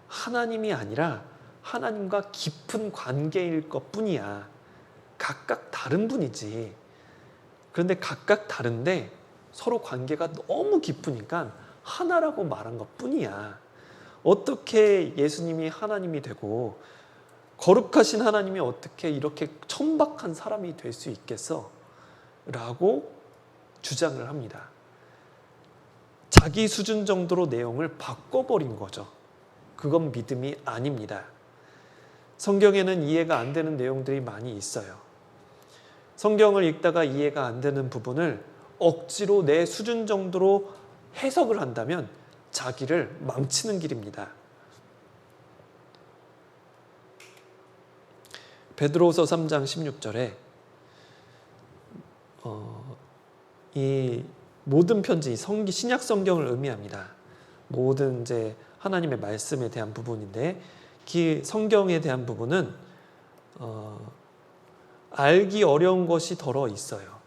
하나님이 아니라 하나님과 깊은 관계일 것뿐이야. 각각 다른 분이지. 그런데 각각 다른데 서로 관계가 너무 깊으니까 하나라고 말한 것뿐이야. 어떻게 예수님이 하나님이 되고 거룩하신 하나님이 어떻게 이렇게 천박한 사람이 될 수 있겠어? 라고 주장을 합니다. 자기 수준 정도로 내용을 바꿔버린 거죠. 그건 믿음이 아닙니다. 성경에는 이해가 안 되는 내용들이 많이 있어요. 성경을 읽다가 이해가 안 되는 부분을 억지로 내 수준 정도로 해석을 한다면 자기를 망치는 길입니다. 베드로후서 3장 16절에 이 모든 편지, 신약 성경을 의미합니다. 모든 이제 하나님의 말씀에 대한 부분인데, 그 성경에 대한 부분은 알기 어려운 것이 덜어 있어요.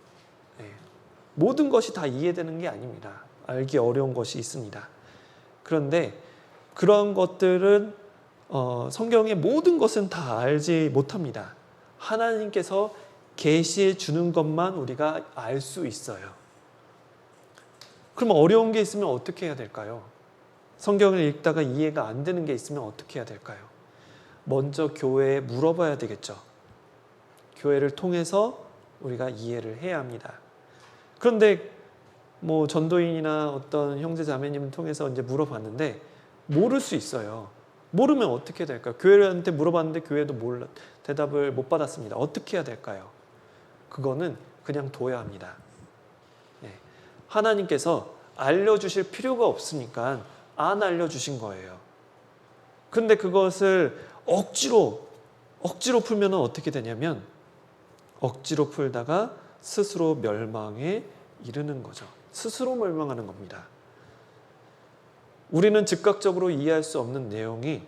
모든 것이 다 이해되는 게 아닙니다. 알기 어려운 것이 있습니다. 그런데 그런 것들은 성경의 모든 것은 다 알지 못합니다. 하나님께서 계시해 주는 것만 우리가 알 수 있어요. 그럼 어려운 게 있으면 어떻게 해야 될까요? 성경을 읽다가 이해가 안 되는 게 있으면 어떻게 해야 될까요? 먼저 교회에 물어봐야 되겠죠. 교회를 통해서 우리가 이해를 해야 합니다. 그런데 뭐 전도인이나 어떤 형제 자매님을 통해서 이제 물어봤는데 모를 수 있어요. 모르면 어떻게 될까요? 교회한테 물어봤는데 교회도 대답을 못 받았습니다. 어떻게 해야 될까요? 그거는 그냥 둬야 합니다. 하나님께서 알려주실 필요가 없으니까 안 알려주신 거예요. 근데 그것을 억지로 풀면 어떻게 되냐면 억지로 풀다가 스스로 멸망에 이르는 거죠. 스스로 멸망하는 겁니다. 우리는 즉각적으로 이해할 수 없는 내용이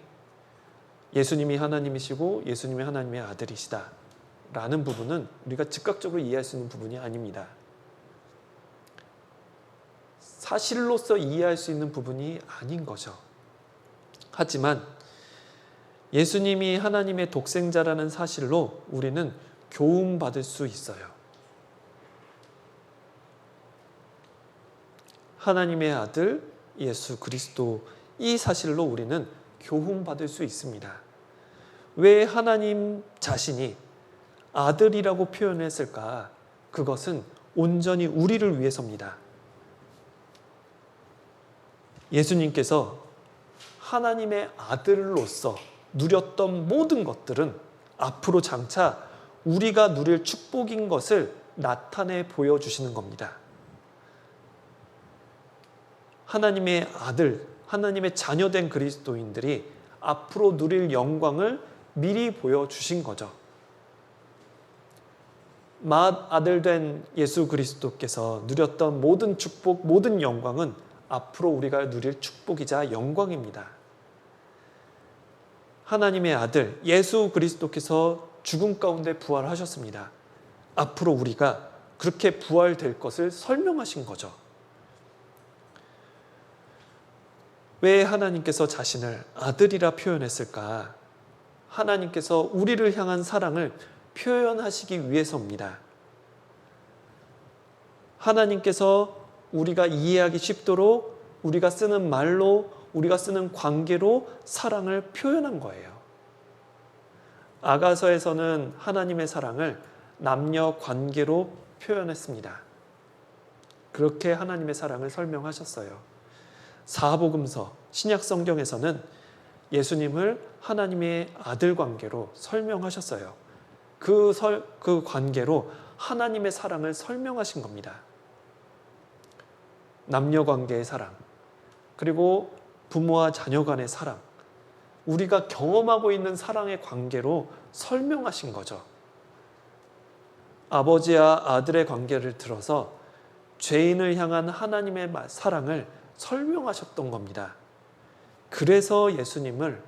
예수님이 하나님이시고 예수님이 하나님의 아들이시다 라는 부분은 우리가 즉각적으로 이해할 수 있는 부분이 아닙니다. 사실로서 이해할 수 있는 부분이 아닌 거죠. 하지만 예수님이 하나님의 독생자라는 사실로 우리는 교훈받을 수 있어요. 하나님의 아들 예수 그리스도, 이 사실로 우리는 교훈받을 수 있습니다. 왜 하나님 자신이 아들이라고 표현했을까? 그것은 온전히 우리를 위해서입니다. 예수님께서 하나님의 아들로서 누렸던 모든 것들은 앞으로 장차 우리가 누릴 축복인 것을 나타내 보여주시는 겁니다. 하나님의 아들, 하나님의 자녀된 그리스도인들이 앞으로 누릴 영광을 미리 보여주신 거죠. 맏아들 된 예수 그리스도께서 누렸던 모든 축복, 모든 영광은 앞으로 우리가 누릴 축복이자 영광입니다. 하나님의 아들 예수 그리스도께서 죽음 가운데 부활하셨습니다. 앞으로 우리가 그렇게 부활될 것을 설명하신 거죠. 왜 하나님께서 자신을 아들이라 표현했을까? 하나님께서 우리를 향한 사랑을 표현하시기 위해서입니다. 하나님께서 우리가 이해하기 쉽도록 우리가 쓰는 말로, 우리가 쓰는 관계로 사랑을 표현한 거예요. 아가서에서는 하나님의 사랑을 남녀 관계로 표현했습니다. 그렇게 하나님의 사랑을 설명하셨어요. 사복음서, 신약 성경에서는 예수님을 하나님의 아들 관계로 설명하셨어요. 그 관계로 하나님의 사랑을 설명하신 겁니다. 남녀 관계의 사랑, 그리고 부모와 자녀 간의 사랑, 우리가 경험하고 있는 사랑의 관계로 설명하신 거죠. 아버지와 아들의 관계를 들어서 죄인을 향한 하나님의 사랑을 설명하셨던 겁니다. 그래서 예수님을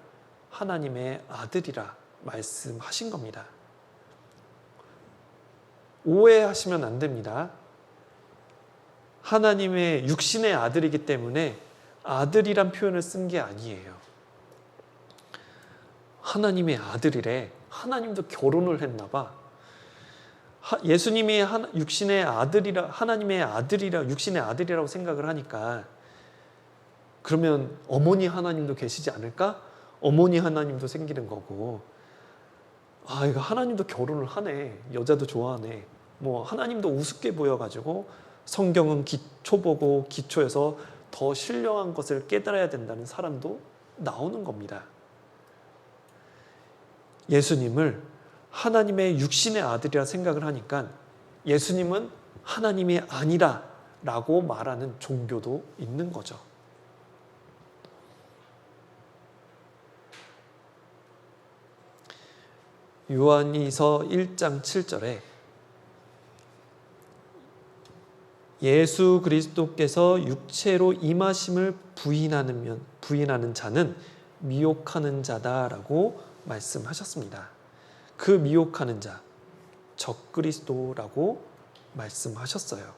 하나님의 아들이라 말씀하신 겁니다. 오해하시면 안 됩니다. 하나님의 육신의 아들이기 때문에 아들이란 표현을 쓴 게 아니에요. 하나님의 아들이래. 하나님도 결혼을 했나 봐. 예수님이 육신의 아들이라, 하나님의 아들이라, 육신의 아들이라고 생각을 하니까 그러면 어머니 하나님도 계시지 않을까? 어머니 하나님도 생기는 거고, 아, 이거 하나님도 결혼을 하네, 여자도 좋아하네, 뭐 하나님도 우습게 보여가지고 성경은 초보고 기초에서 더 신령한 것을 깨달아야 된다는 사람도 나오는 겁니다. 예수님을 하나님의 육신의 아들이라 생각을 하니까 예수님은 하나님이 아니라 라고 말하는 종교도 있는 거죠. 요한이서 1장 7절에 예수 그리스도께서 육체로 임하심을 부인하는 자는 미혹하는 자다라고 말씀하셨습니다. 그 미혹하는 자, 적그리스도라고 말씀하셨어요.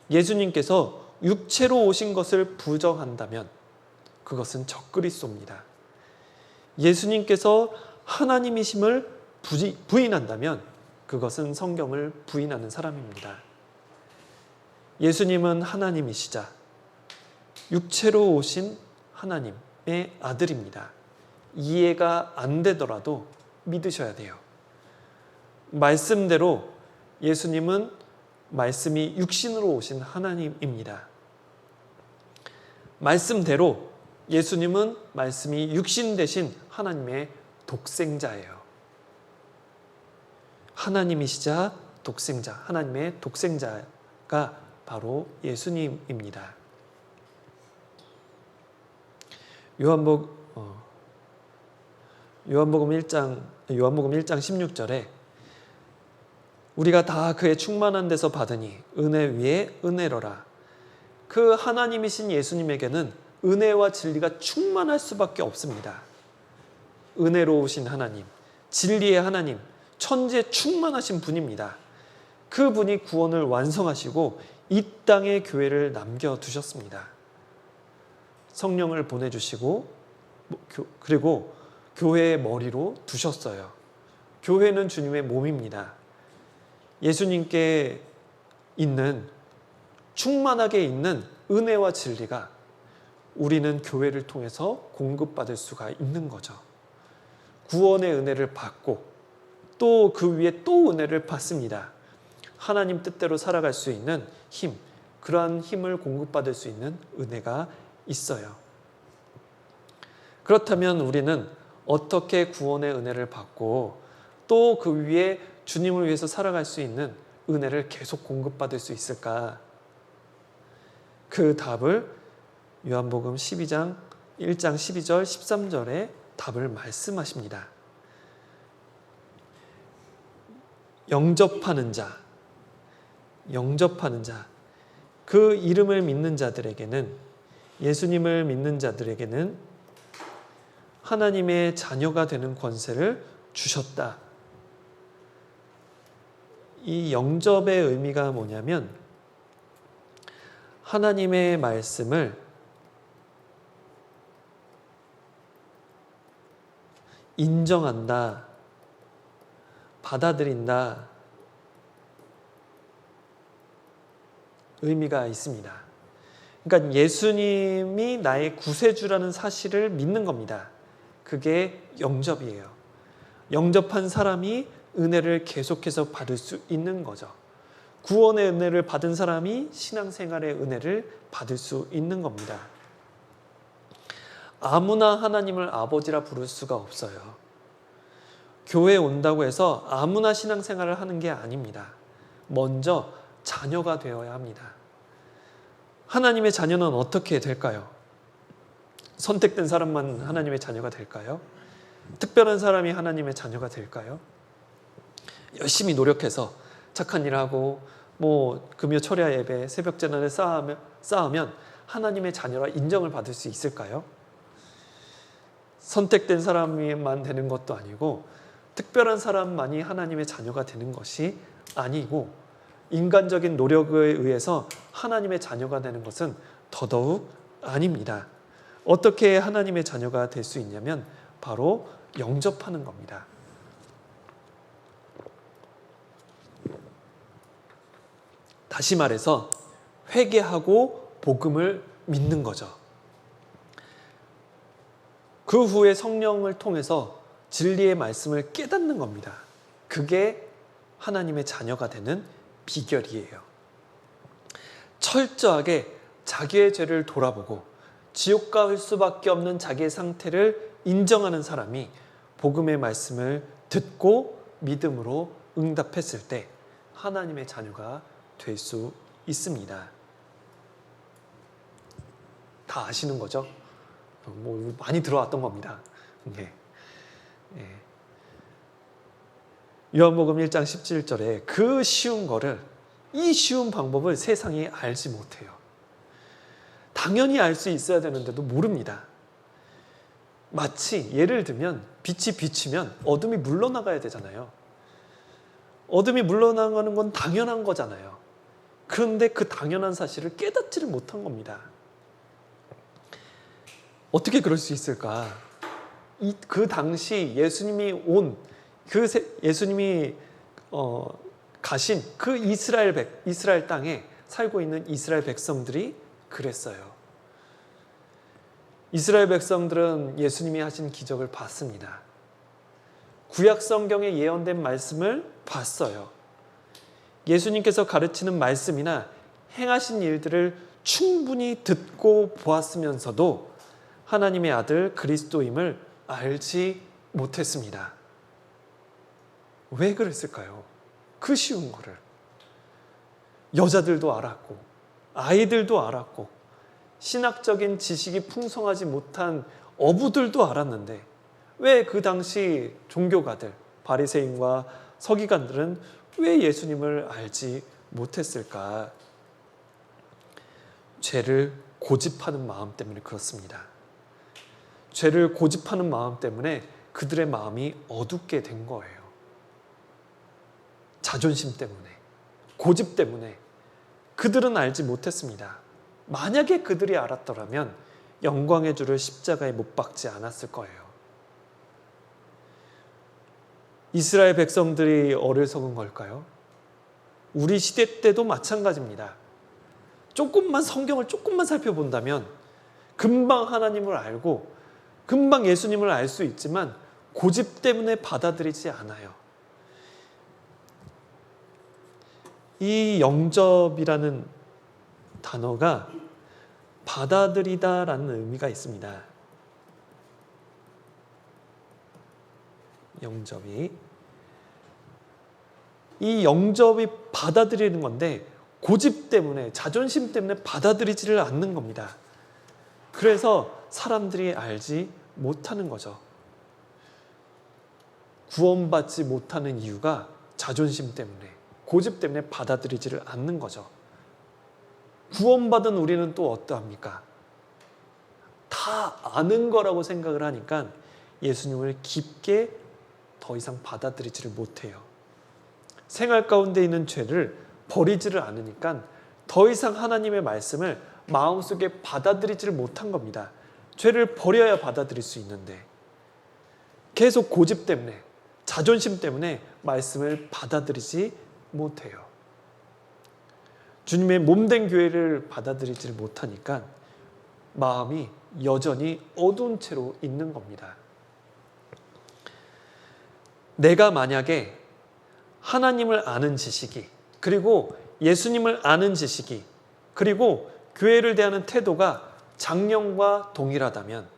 예수님께서 육체로 오신 것을 부정한다면 그것은 적그리스도입니다. 예수님께서 하나님이심을 부인한다면 그것은 성경을 부인하는 사람입니다. 예수님은 하나님이시자 육체로 오신 하나님의 아들입니다. 이해가 안 되더라도 믿으셔야 돼요. 말씀대로 예수님은 말씀이 육신으로 오신 하나님입니다. 말씀대로 예수님은 말씀이 육신 되신 하나님의 독생자예요. 하나님이시자 독생자, 하나님의 독생자가 바로 예수님입니다. 요한복음 1장 16절에 우리가 다 그의 충만한 데서 받으니 은혜 위에 은혜로라. 그 하나님이신 예수님에게는 은혜와 진리가 충만할 수밖에 없습니다. 은혜로우신 하나님, 진리의 하나님, 천지에 충만하신 분입니다. 그분이 구원을 완성하시고 이 땅에 교회를 남겨두셨습니다. 성령을 보내주시고 그리고 교회의 머리로 두셨어요. 교회는 주님의 몸입니다. 예수님께 있는 충만하게 있는 은혜와 진리가 우리는 교회를 통해서 공급받을 수가 있는 거죠. 구원의 은혜를 받고 또 그 위에 또 은혜를 받습니다. 하나님 뜻대로 살아갈 수 있는 힘, 그러한 힘을 공급받을 수 있는 은혜가 있어요. 그렇다면 우리는 어떻게 구원의 은혜를 받고 또 그 위에 주님을 위해서 살아갈 수 있는 은혜를 계속 공급받을 수 있을까? 그 답을 요한복음 1장 12절 13절에 답을 말씀하십니다. 영접하는 자, 그 이름을 믿는 자들에게는, 예수님을 믿는 자들에게는 하나님의 자녀가 되는 권세를 주셨다. 이 영접의 의미가 뭐냐면 하나님의 말씀을 인정한다, 받아들인다 의미가 있습니다. 그러니까 예수님이 나의 구세주라는 사실을 믿는 겁니다. 그게 영접이에요. 영접한 사람이 은혜를 계속해서 받을 수 있는 거죠. 구원의 은혜를 받은 사람이 신앙생활의 은혜를 받을 수 있는 겁니다. 아무나 하나님을 아버지라 부를 수가 없어요. 교회에 온다고 해서 아무나 신앙생활을 하는 게 아닙니다. 먼저 자녀가 되어야 합니다. 하나님의 자녀는 어떻게 될까요? 선택된 사람만 하나님의 자녀가 될까요? 특별한 사람이 하나님의 자녀가 될까요? 열심히 노력해서 착한 일하고 금요 철야 예배, 새벽 제단을 쌓으면 하나님의 자녀라 인정을 받을 수 있을까요? 선택된 사람만 되는 것도 아니고 특별한 사람만이 하나님의 자녀가 되는 것이 아니고 인간적인 노력에 의해서 하나님의 자녀가 되는 것은 더더욱 아닙니다. 어떻게 하나님의 자녀가 될 수 있냐면 바로 영접하는 겁니다. 다시 말해서 회개하고 복음을 믿는 거죠. 그 후에 성령을 통해서 진리의 말씀을 깨닫는 겁니다. 그게 하나님의 자녀가 되는 비결이에요. 철저하게 자기의 죄를 돌아보고 지옥 갈 수밖에 없는 자기의 상태를 인정하는 사람이 복음의 말씀을 듣고 믿음으로 응답했을 때 하나님의 자녀가 될 수 있습니다. 다 아시는 거죠? 많이 들어왔던 겁니다. 네. 요한복음 1장 17절에 그 쉬운 거를, 이 쉬운 방법을 세상이 알지 못해요. 당연히 알 수 있어야 되는데도 모릅니다. 마치 예를 들면 빛이 비치면 어둠이 물러나가야 되잖아요. 어둠이 물러나가는 건 당연한 거잖아요. 그런데 그 당연한 사실을 깨닫지를 못한 겁니다. 어떻게 그럴 수 있을까? 그 당시 예수님이 예수님이 가신 그 이스라엘 땅에 살고 있는 이스라엘 백성들이 그랬어요. 이스라엘 백성들은 예수님이 하신 기적을 봤습니다. 구약 성경에 예언된 말씀을 봤어요. 예수님께서 가르치는 말씀이나 행하신 일들을 충분히 듣고 보았으면서도 하나님의 아들 그리스도임을 알지 못했습니다. 왜 그랬을까요? 그 쉬운 거를. 여자들도 알았고 아이들도 알았고 신학적인 지식이 풍성하지 못한 어부들도 알았는데 왜 그 당시 종교가들, 바리새인과 서기관들은 왜 예수님을 알지 못했을까? 죄를 고집하는 마음 때문에 그렇습니다. 죄를 고집하는 마음 때문에 그들의 마음이 어둡게 된 거예요. 자존심 때문에, 고집 때문에 그들은 알지 못했습니다. 만약에 그들이 알았더라면 영광의 주를 십자가에 못 박지 않았을 거예요. 이스라엘 백성들이 어리석은 걸까요? 우리 시대 때도 마찬가지입니다. 성경을 조금만 살펴본다면 금방 하나님을 알고 금방 예수님을 알 수 있지만 고집 때문에 받아들이지 않아요. 이 영접이라는 단어가 받아들이다라는 의미가 있습니다. 이 영접이 받아들이는 건데 고집 때문에, 자존심 때문에 받아들이지를 않는 겁니다. 그래서 사람들이 알지 못하는 거죠. 구원받지 못하는 이유가 자존심 때문에, 고집 때문에 받아들이지를 않는 거죠. 구원받은 우리는 또 어떠합니까? 다 아는 거라고 생각을 하니까 예수님을 깊게 더 이상 받아들이지를 못해요. 생활 가운데 있는 죄를 버리지를 않으니까 더 이상 하나님의 말씀을 마음속에 받아들이지를 못한 겁니다. 죄를 버려야 받아들일 수 있는데 계속 고집 때문에, 자존심 때문에 말씀을 받아들이지 못해요. 주님의 몸된 교회를 받아들이지를 못하니까 마음이 여전히 어두운 채로 있는 겁니다. 내가 만약에 하나님을 아는 지식이, 그리고 예수님을 아는 지식이, 그리고 교회를 대하는 태도가 작년과 동일하다면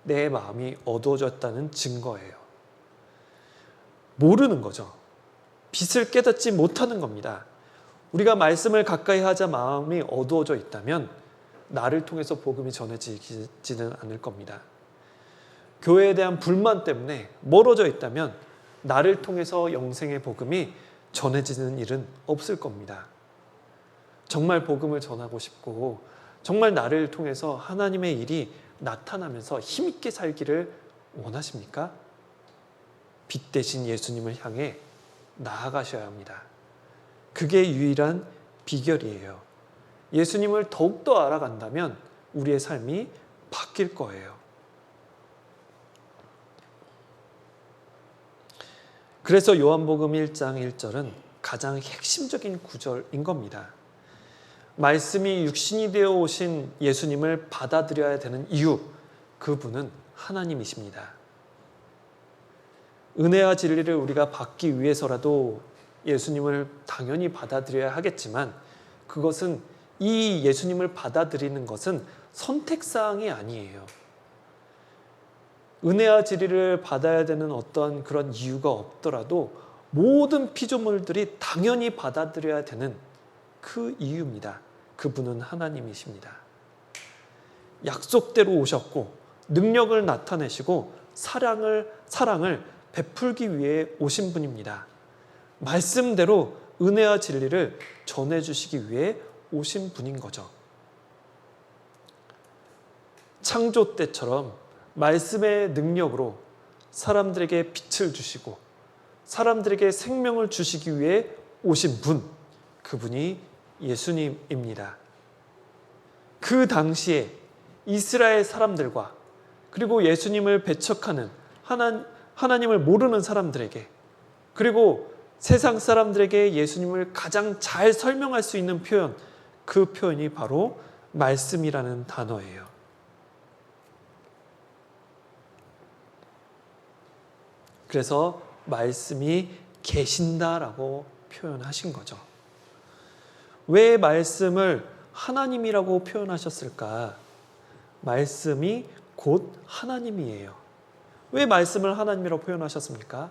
내 마음이 어두워졌다는 증거예요. 모르는 거죠. 빛을 깨닫지 못하는 겁니다. 우리가 말씀을 가까이 하자 마음이 어두워져 있다면 나를 통해서 복음이 전해지지는 않을 겁니다. 교회에 대한 불만 때문에 멀어져 있다면 나를 통해서 영생의 복음이 전해지는 일은 없을 겁니다. 정말 복음을 전하고 싶고 정말 나를 통해서 하나님의 일이 나타나면서 힘있게 살기를 원하십니까? 빛 대신 예수님을 향해 나아가셔야 합니다. 그게 유일한 비결이에요. 예수님을 더욱더 알아간다면 우리의 삶이 바뀔 거예요. 그래서 요한복음 1장 1절은 가장 핵심적인 구절인 겁니다. 말씀이 육신이 되어 오신 예수님을 받아들여야 되는 이유, 그분은 하나님이십니다. 은혜와 진리를 우리가 받기 위해서라도 예수님을 당연히 받아들여야 하겠지만 그것은 이 예수님을 받아들이는 것은 선택사항이 아니에요. 은혜와 진리를 받아야 되는 어떤 그런 이유가 없더라도 모든 피조물들이 당연히 받아들여야 되는 그 이유입니다. 그분은 하나님이십니다. 약속대로 오셨고 능력을 나타내시고 사랑을 베풀기 위해 오신 분입니다. 말씀대로 은혜와 진리를 전해주시기 위해 오신 분인 거죠. 창조 때처럼 말씀의 능력으로 사람들에게 빛을 주시고 사람들에게 생명을 주시기 위해 오신 분, 그분이 예수님입니다. 그 당시에 이스라엘 사람들과 그리고 예수님을 배척하는 하나님을 모르는 사람들에게 그리고 세상 사람들에게 예수님을 가장 잘 설명할 수 있는 표현, 그 표현이 바로 말씀이라는 단어예요. 그래서 말씀이 계신다라고 표현하신 거죠. 왜 말씀을 하나님이라고 표현하셨을까? 말씀이 곧 하나님이에요. 왜 말씀을 하나님이라고 표현하셨습니까?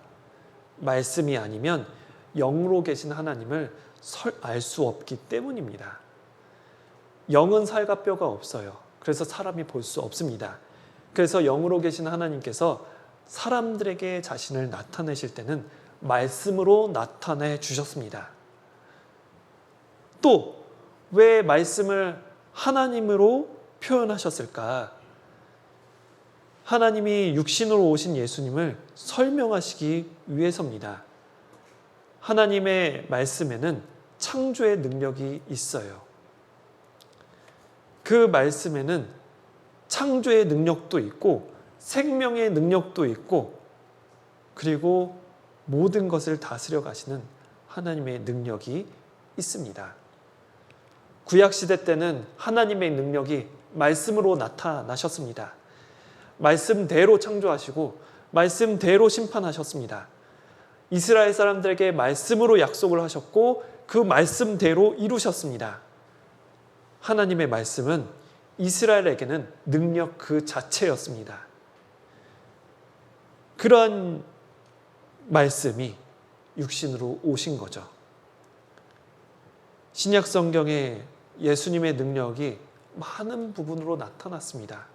말씀이 아니면 영으로 계신 하나님을 알 수 없기 때문입니다. 영은 살과 뼈가 없어요. 그래서 사람이 볼 수 없습니다. 그래서 영으로 계신 하나님께서 사람들에게 자신을 나타내실 때는 말씀으로 나타내 주셨습니다. 또 왜 말씀을 하나님으로 표현하셨을까? 하나님이 육신으로 오신 예수님을 설명하시기 위해서입니다. 하나님의 말씀에는 창조의 능력이 있어요. 그 말씀에는 창조의 능력도 있고 생명의 능력도 있고 그리고 모든 것을 다스려 가시는 하나님의 능력이 있습니다. 구약시대 때는 하나님의 능력이 말씀으로 나타나셨습니다. 말씀대로 창조하시고 말씀대로 심판하셨습니다. 이스라엘 사람들에게 말씀으로 약속을 하셨고 그 말씀대로 이루셨습니다. 하나님의 말씀은 이스라엘에게는 능력 그 자체였습니다. 그러한 말씀이 육신으로 오신 거죠. 신약 성경에 예수님의 능력이 많은 부분으로 나타났습니다.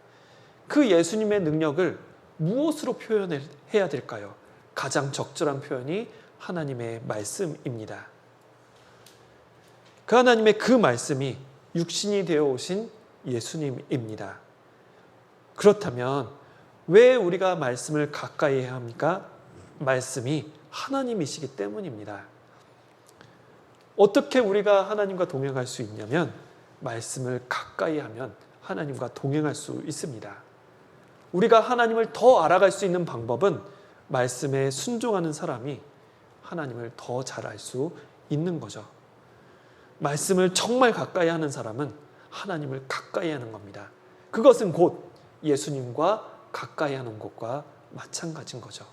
그 예수님의 능력을 무엇으로 표현해야 될까요? 가장 적절한 표현이 하나님의 말씀입니다. 그 하나님의 그 말씀이 육신이 되어 오신 예수님입니다. 그렇다면 왜 우리가 말씀을 가까이 해야 합니까? 말씀이 하나님이시기 때문입니다. 어떻게 우리가 하나님과 동행할 수 있냐면 말씀을 가까이 하면 하나님과 동행할 수 있습니다. 우리가 하나님을 더 알아갈 수 있는 방법은 말씀에 순종하는 사람이 하나님을 더 잘 알 수 있는 거죠. 말씀을 정말 가까이 하는 사람은 하나님을 가까이 하는 겁니다. 그것은 곧 예수님과 가까이 하는 것과 마찬가지인 거죠.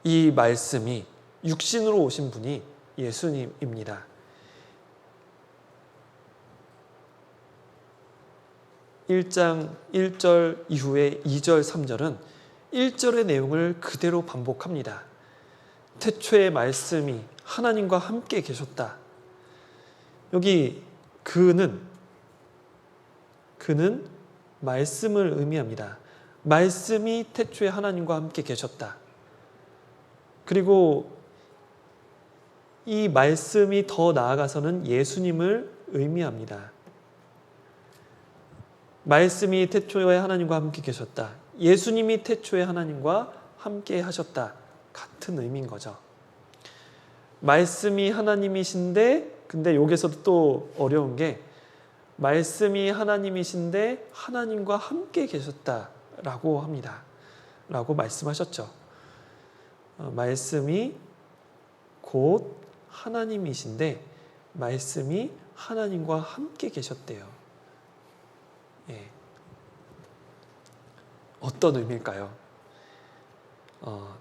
이 말씀이 육신으로 오신 분이 예수님입니다. 1장 1절 이후에 2절 3절은 1절의 내용을 그대로 반복합니다. 태초에 말씀이 하나님과 함께 계셨다. 여기 그는 말씀을 의미합니다. 말씀이 태초에 하나님과 함께 계셨다. 그리고 이 말씀이 더 나아가서는 예수님을 의미합니다. 말씀이 태초에 하나님과 함께 계셨다. 예수님이 태초에 하나님과 함께 하셨다. 같은 의미인 거죠. 말씀이 하나님이신데 근데 여기서도 또 어려운 게 말씀이 하나님이신데 하나님과 함께 계셨다라고 합니다. 라고 말씀하셨죠. 말씀이 곧 하나님이신데 말씀이 하나님과 함께 계셨대요. 예. 어떤 의미일까요?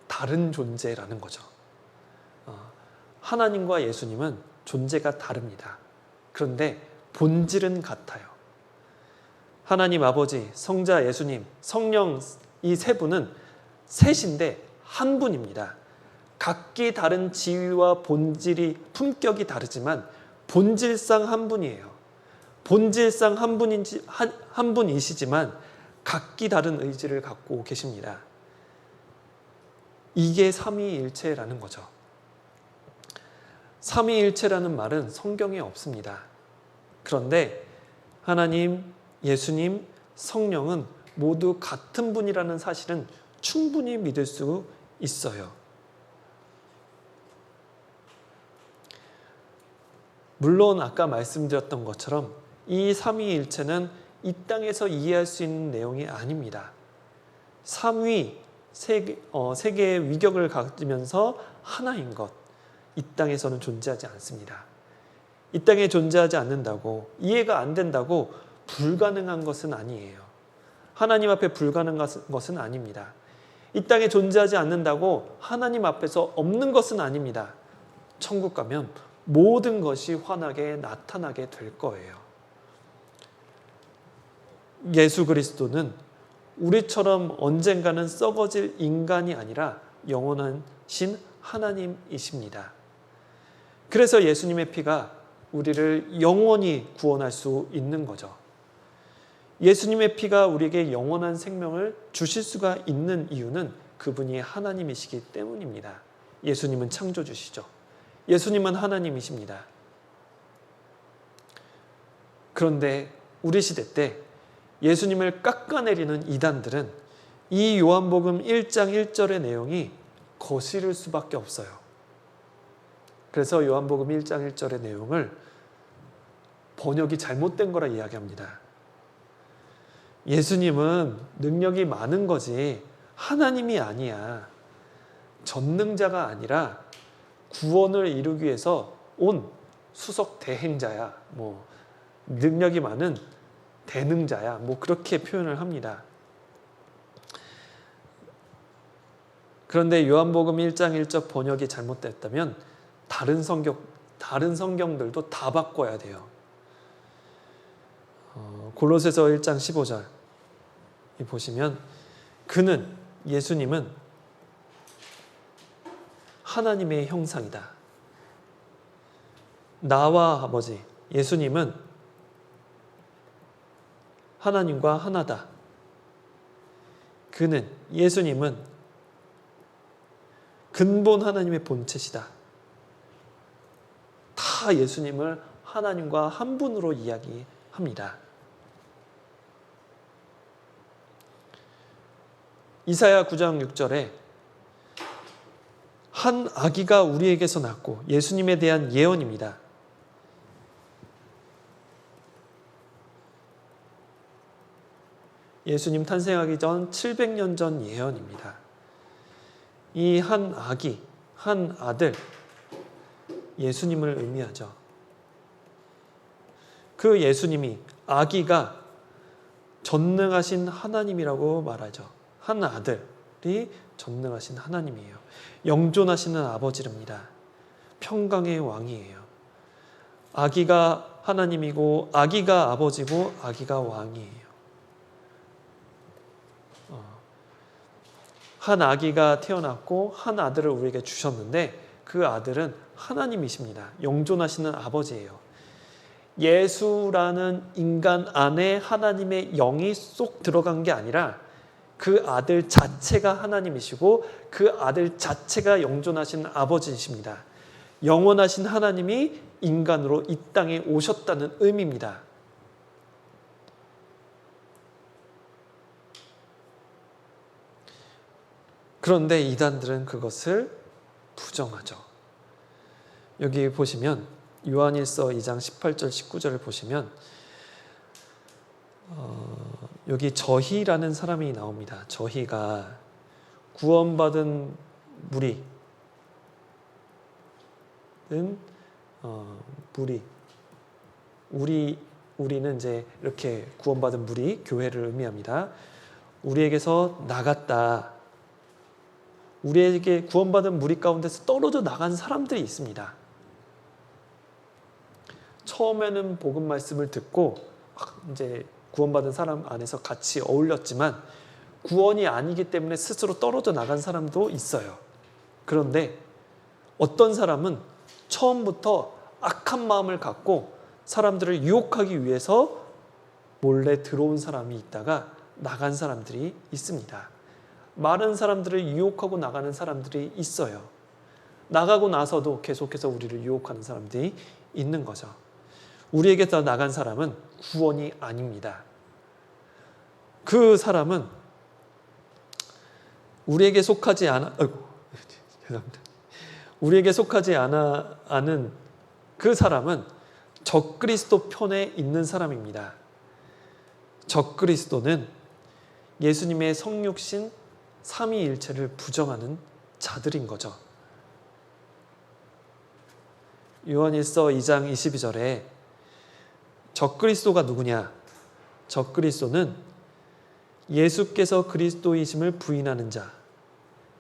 다른 존재라는 거죠. 하나님과 예수님은 존재가 다릅니다. 그런데 본질은 같아요. 하나님 아버지, 성자 예수님, 성령 이 세 분은 셋인데 한 분입니다. 각기 다른 지위와 본질이 품격이 다르지만 본질상 한 분이에요. 본질상 한 분이시지만 각기 다른 의지를 갖고 계십니다. 이게 삼위일체라는 거죠. 삼위일체라는 말은 성경에 없습니다. 그런데 하나님, 예수님, 성령은 모두 같은 분이라는 사실은 충분히 믿을 수 있어요. 물론 아까 말씀드렸던 것처럼 이 삼위일체는 이 땅에서 이해할 수 있는 내용이 아닙니다. 삼위, 세 개의 위격을 가지면서 하나인 것, 이 땅에서는 존재하지 않습니다. 이 땅에 존재하지 않는다고, 이해가 안 된다고 불가능한 것은 아니에요. 하나님 앞에 불가능한 것은 아닙니다. 이 땅에 존재하지 않는다고 하나님 앞에서 없는 것은 아닙니다. 천국 가면 모든 것이 환하게 나타나게 될 거예요. 예수 그리스도는 우리처럼 언젠가는 썩어질 인간이 아니라 영원하신 하나님이십니다. 그래서 예수님의 피가 우리를 영원히 구원할 수 있는 거죠. 예수님의 피가 우리에게 영원한 생명을 주실 수가 있는 이유는 그분이 하나님이시기 때문입니다. 예수님은 창조주시죠. 예수님은 하나님이십니다. 그런데 우리 시대 때 예수님을 깎아내리는 이단들은 이 요한복음 1장 1절의 내용이 거스를 수밖에 없어요. 그래서 요한복음 1장 1절의 내용을 번역이 잘못된 거라 이야기합니다. 예수님은 능력이 많은 거지 하나님이 아니야. 전능자가 아니라 구원을 이루기 위해서 온 수석 대행자야. 능력이 많은 대능자야. 그렇게 표현을 합니다. 그런데 요한복음 1장 1절 번역이 잘못됐다면 다른 성경들도 다 바꿔야 돼요. 골로새서 1장 15절 보시면 예수님은 하나님의 형상이다. 나와 아버지, 예수님은 하나님과 하나다. 예수님은 근본 하나님의 본체시다. 다 예수님을 하나님과 한 분으로 이야기합니다. 이사야 9장 6절에 한 아기가 우리에게서 낳고, 예수님에 대한 예언입니다. 예수님 탄생하기 전 700년 전 예언입니다. 이 한 아기, 한 아들, 예수님을 의미하죠. 그 예수님이, 아기가 전능하신 하나님이라고 말하죠. 한 아들이 전능하신 하나님이에요. 영존하시는 아버지랍니다. 평강의 왕이에요. 아기가 하나님이고, 아기가 아버지고, 아기가 왕이에요. 한 아기가 태어났고 한 아들을 우리에게 주셨는데 그 아들은 하나님이십니다. 영존하시는 아버지예요. 예수라는 인간 안에 하나님의 영이 쏙 들어간 게 아니라 그 아들 자체가 하나님이시고 그 아들 자체가 영존하신 아버지이십니다. 영원하신 하나님이 인간으로 이 땅에 오셨다는 의미입니다. 그런데 이단들은 그것을 부정하죠. 여기 보시면 요한일서 2장 18절 19절을 보시면 여기 저희라는 사람이 나옵니다. 저희가 구원받은 무리 우리는 이제 이렇게 구원받은 무리, 교회를 의미합니다. 우리에게서 나갔다. 우리에게 구원받은 무리 가운데서 떨어져 나간 사람들이 있습니다. 처음에는 복음 말씀을 듣고 이제 구원받은 사람 안에서 같이 어울렸지만 구원이 아니기 때문에 스스로 떨어져 나간 사람도 있어요. 그런데 어떤 사람은 처음부터 악한 마음을 갖고 사람들을 유혹하기 위해서 몰래 들어온 사람이 있다가 나간 사람들이 있습니다. 많은 사람들을 유혹하고 나가는 사람들이 있어요. 나가고 나서도 계속해서 우리를 유혹하는 사람들이 있는 거죠. 우리에게서 나간 사람은 구원이 아닙니다. 그 사람은 우리에게 속하지 죄송합니다. 우리에게 속하지 않은 그 사람은 적그리스도 편에 있는 사람입니다. 적그리스도는 예수님의 성육신 삼위일체를 부정하는 자들인 거죠. 요한일서 2장 22절에 적그리스도가 누구냐? 적그리스도는 예수께서 그리스도이심을 부인하는 자,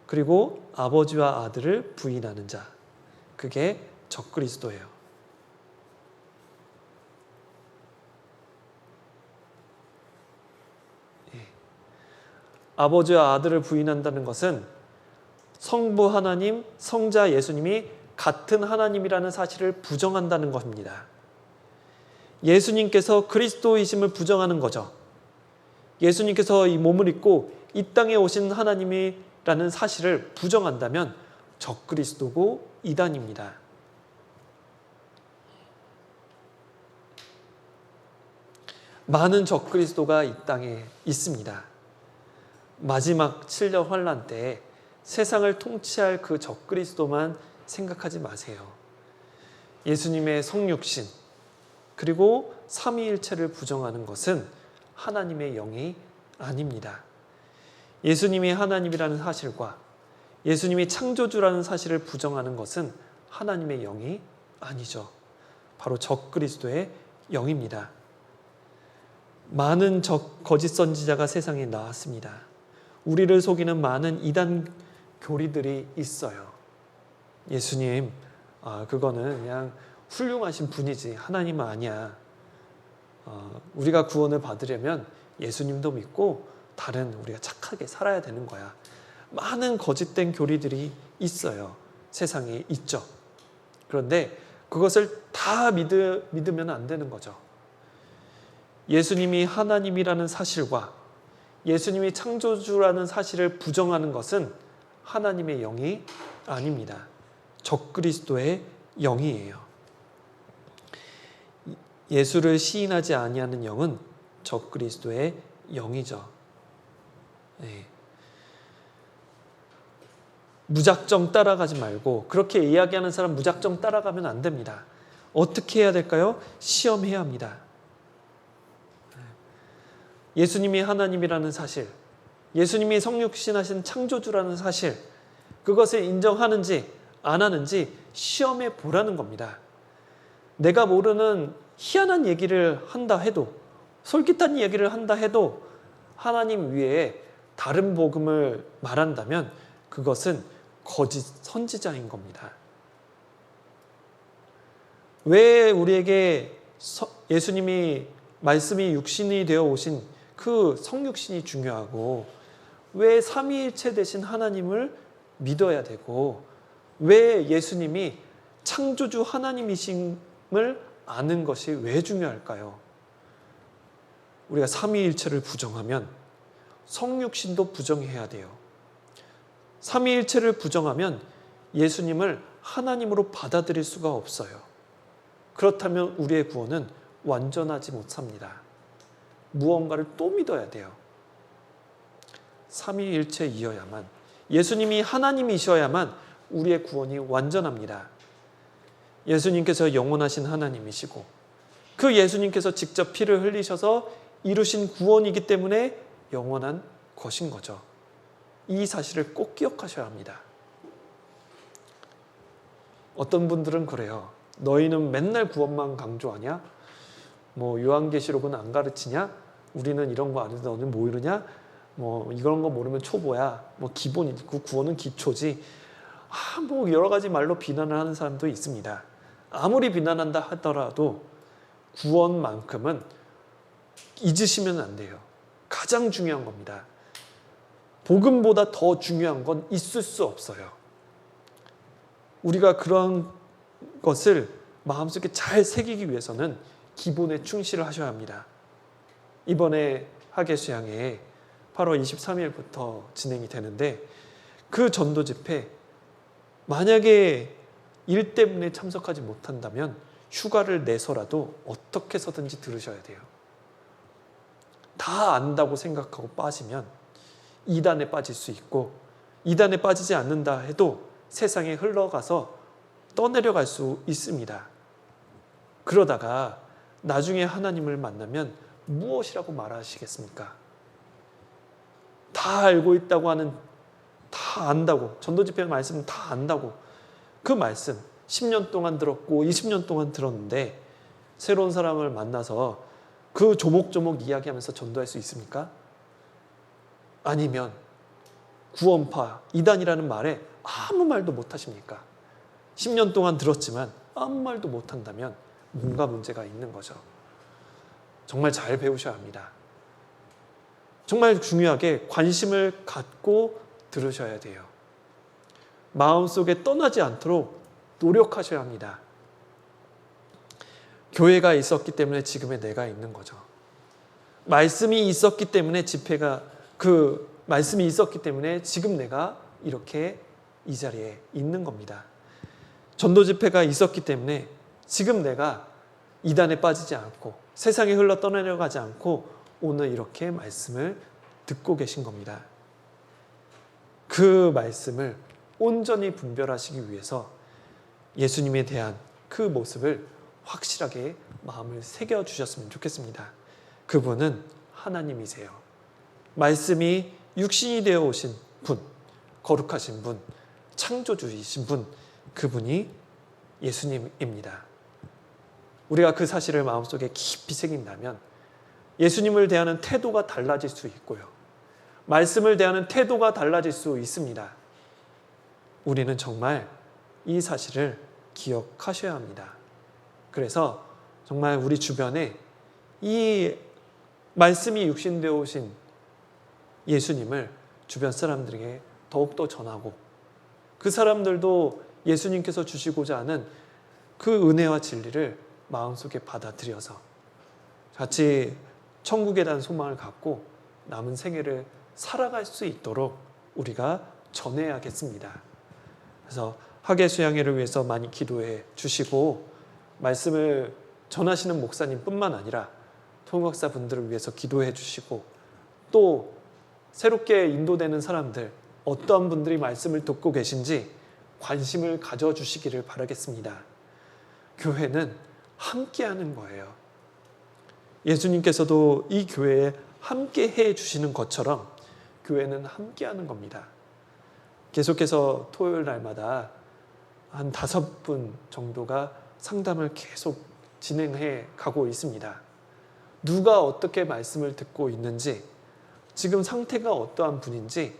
그리고 아버지와 아들을 부인하는 자, 그게 적그리스도예요. 아버지와 아들을 부인한다는 것은 성부 하나님, 성자 예수님이 같은 하나님이라는 사실을 부정한다는 것입니다. 예수님께서 그리스도이심을 부정하는 거죠. 예수님께서 이 몸을 입고 이 땅에 오신 하나님이라는 사실을 부정한다면 적그리스도고 이단입니다. 많은 적그리스도가 이 땅에 있습니다. 마지막 7년 환난 때에 세상을 통치할 그 적그리스도만 생각하지 마세요. 예수님의 성육신 그리고 삼위일체를 부정하는 것은 하나님의 영이 아닙니다. 예수님이 하나님이라는 사실과 예수님이 창조주라는 사실을 부정하는 것은 하나님의 영이 아니죠. 바로 적그리스도의 영입니다. 많은 거짓 선지자가 세상에 나왔습니다. 우리를 속이는 많은 이단 교리들이 있어요. 예수님, 그거는 그냥 훌륭하신 분이지 하나님은 아니야. 우리가 구원을 받으려면 예수님도 믿고 다른 우리가 착하게 살아야 되는 거야. 많은 거짓된 교리들이 있어요. 세상에 있죠. 그런데 그것을 다 믿으면 안 되는 거죠. 예수님이 하나님이라는 사실과 예수님이 창조주라는 사실을 부정하는 것은 하나님의 영이 아닙니다. 적그리스도의 영이에요. 예수를 시인하지 아니하는 영은 적그리스도의 영이죠. 네. 무작정 따라가지 말고 그렇게 이야기하는 사람 무작정 따라가면 안 됩니다. 어떻게 해야 될까요? 시험해야 합니다. 예수님이 하나님이라는 사실, 예수님이 성육신하신 창조주라는 사실, 그것을 인정하는지 안 하는지 시험해 보라는 겁니다. 내가 모르는 희한한 얘기를 한다 해도, 솔깃한 얘기를 한다 해도 하나님 위에 다른 복음을 말한다면 그것은 거짓 선지자인 겁니다. 왜 우리에게 예수님이 말씀이 육신이 되어 오신 그 성육신이 중요하고 왜 삼위일체 되신 하나님을 믿어야 되고 왜 예수님이 창조주 하나님이심을 아는 것이 왜 중요할까요? 우리가 삼위일체를 부정하면 성육신도 부정해야 돼요. 삼위일체를 부정하면 예수님을 하나님으로 받아들일 수가 없어요. 그렇다면 우리의 구원은 완전하지 못합니다. 무언가를 또 믿어야 돼요. 삼위일체이어야만, 예수님이 하나님이셔야만 우리의 구원이 완전합니다. 예수님께서 영원하신 하나님이시고 그 예수님께서 직접 피를 흘리셔서 이루신 구원이기 때문에 영원한 것인 거죠. 이 사실을 꼭 기억하셔야 합니다. 어떤 분들은 그래요. 너희는 맨날 구원만 강조하냐? 뭐 요한계시록은 안 가르치냐? 우리는 이런 거 안 해도 너는 뭐 이러냐? 뭐 이런 거 모르면 초보야. 뭐 기본이고 구원은 기초지. 뭐 여러 가지 말로 비난을 하는 사람도 있습니다. 아무리 비난한다 하더라도 구원만큼은 잊으시면 안 돼요. 가장 중요한 겁니다. 복음보다 더 중요한 건 있을 수 없어요. 우리가 그런 것을 마음속에 잘 새기기 위해서는 기본에 충실을 하셔야 합니다. 이번에 하계수양회 8월 23일부터 진행이 되는데 그 전도 집회 만약에 일 때문에 참석하지 못한다면 휴가를 내서라도 어떻게 해서든지 들으셔야 돼요. 다 안다고 생각하고 빠지면 이단에 빠질 수 있고 이단에 빠지지 않는다 해도 세상에 흘러가서 떠내려갈 수 있습니다. 그러다가 나중에 하나님을 만나면 무엇이라고 말하시겠습니까? 다 알고 있다고 하는, 다 안다고, 전도집회 말씀은 다 안다고 그 말씀 10년 동안 들었고 20년 동안 들었는데 새로운 사람을 만나서 그 조목조목 이야기하면서 전도할 수 있습니까? 아니면 구원파, 이단이라는 말에 아무 말도 못하십니까? 10년 동안 들었지만 아무 말도 못한다면 뭔가 문제가 있는 거죠. 정말 잘 배우셔야 합니다. 정말 중요하게 관심을 갖고 들으셔야 돼요. 마음속에 떠나지 않도록 노력하셔야 합니다. 교회가 있었기 때문에 지금의 내가 있는 거죠. 말씀이 있었기 때문에 집회가, 그 말씀이 있었기 때문에 지금 내가 이렇게 이 자리에 있는 겁니다. 전도 집회가 있었기 때문에 지금 내가 이단에 빠지지 않고 세상에 흘러 떠내려가지 않고 오늘 이렇게 말씀을 듣고 계신 겁니다. 그 말씀을 온전히 분별하시기 위해서 예수님에 대한 그 모습을 확실하게 마음을 새겨주셨으면 좋겠습니다. 그분은 하나님이세요. 말씀이 육신이 되어 오신 분, 거룩하신 분, 창조주이신 분, 그분이 예수님입니다. 우리가 그 사실을 마음속에 깊이 새긴다면 예수님을 대하는 태도가 달라질 수 있고요. 말씀을 대하는 태도가 달라질 수 있습니다. 우리는 정말 이 사실을 기억하셔야 합니다. 그래서 정말 우리 주변에 이 말씀이 육신되어 오신 예수님을 주변 사람들에게 더욱더 전하고 그 사람들도 예수님께서 주시고자 하는 그 은혜와 진리를 마음속에 받아들여서 같이 천국에 대한 소망을 갖고 남은 생애를 살아갈 수 있도록 우리가 전해야겠습니다. 그래서 하계수양회를 위해서 많이 기도해 주시고 말씀을 전하시는 목사님뿐만 아니라 통역사 분들을 위해서 기도해 주시고 또 새롭게 인도되는 사람들 어떠한 분들이 말씀을 듣고 계신지 관심을 가져주시기를 바라겠습니다. 교회는 함께하는 거예요. 예수님께서도 이 교회에 함께 해 주시는 것처럼 교회는 함께하는 겁니다. 계속해서 토요일 날마다 한 5분 정도가 상담을 계속 진행해 가고 있습니다. 누가 어떻게 말씀을 듣고 있는지, 지금 상태가 어떠한 분인지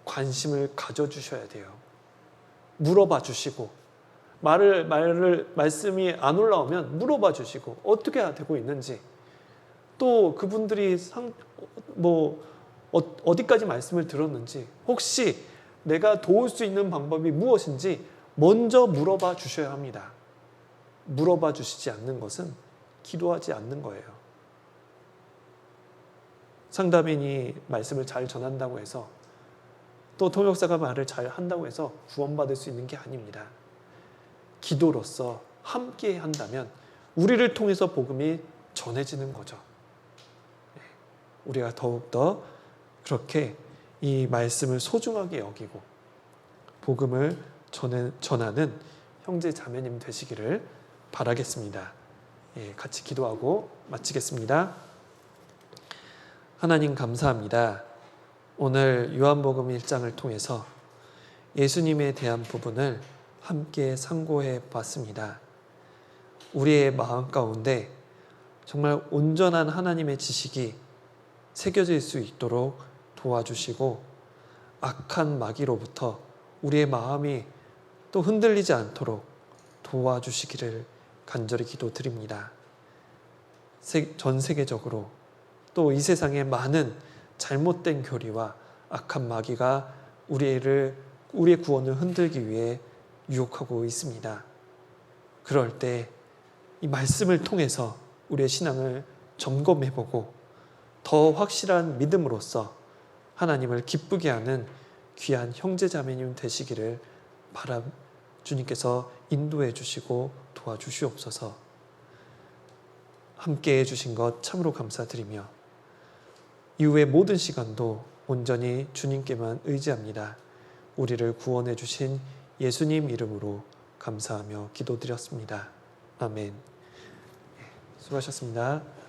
관심을 가져주셔야 돼요. 물어봐 주시고, 말씀이 안 올라오면 물어봐 주시고, 어떻게 되고 있는지, 또 그분들이 어디까지 말씀을 들었는지, 혹시 내가 도울 수 있는 방법이 무엇인지 먼저 물어봐 주셔야 합니다. 물어봐 주시지 않는 것은 기도하지 않는 거예요. 상담인이 말씀을 잘 전한다고 해서 또 통역사가 말을 잘 한다고 해서 구원받을 수 있는 게 아닙니다. 기도로서 함께 한다면 우리를 통해서 복음이 전해지는 거죠. 우리가 더욱더 그렇게 이 말씀을 소중하게 여기고 복음을 전하는 형제 자매님 되시기를 바라겠습니다. 같이 기도하고 마치겠습니다. 하나님 감사합니다. 오늘 요한복음 1장을 통해서 예수님에 대한 부분을 함께 상고해 봤습니다. 우리의 마음 가운데 정말 온전한 하나님의 지식이 새겨질 수 있도록 도와주시고 악한 마귀로부터 우리의 마음이 또 흔들리지 않도록 도와주시기를 간절히 기도드립니다. 전 세계적으로 또 이 세상의 많은 잘못된 교리와 악한 마귀가 우리의 구원을 흔들기 위해 유혹하고 있습니다. 그럴 때 이 말씀을 통해서 우리의 신앙을 점검해보고 더 확실한 믿음으로써 하나님을 기쁘게 하는 귀한 형제자매님 되시기를 주님께서 인도해 주시고 도와주시옵소서. 함께 해주신 것 참으로 감사드리며 이후의 모든 시간도 온전히 주님께만 의지합니다. 우리를 구원해 주신 예수님 이름으로 감사하며 기도드렸습니다. 아멘. 수고하셨습니다.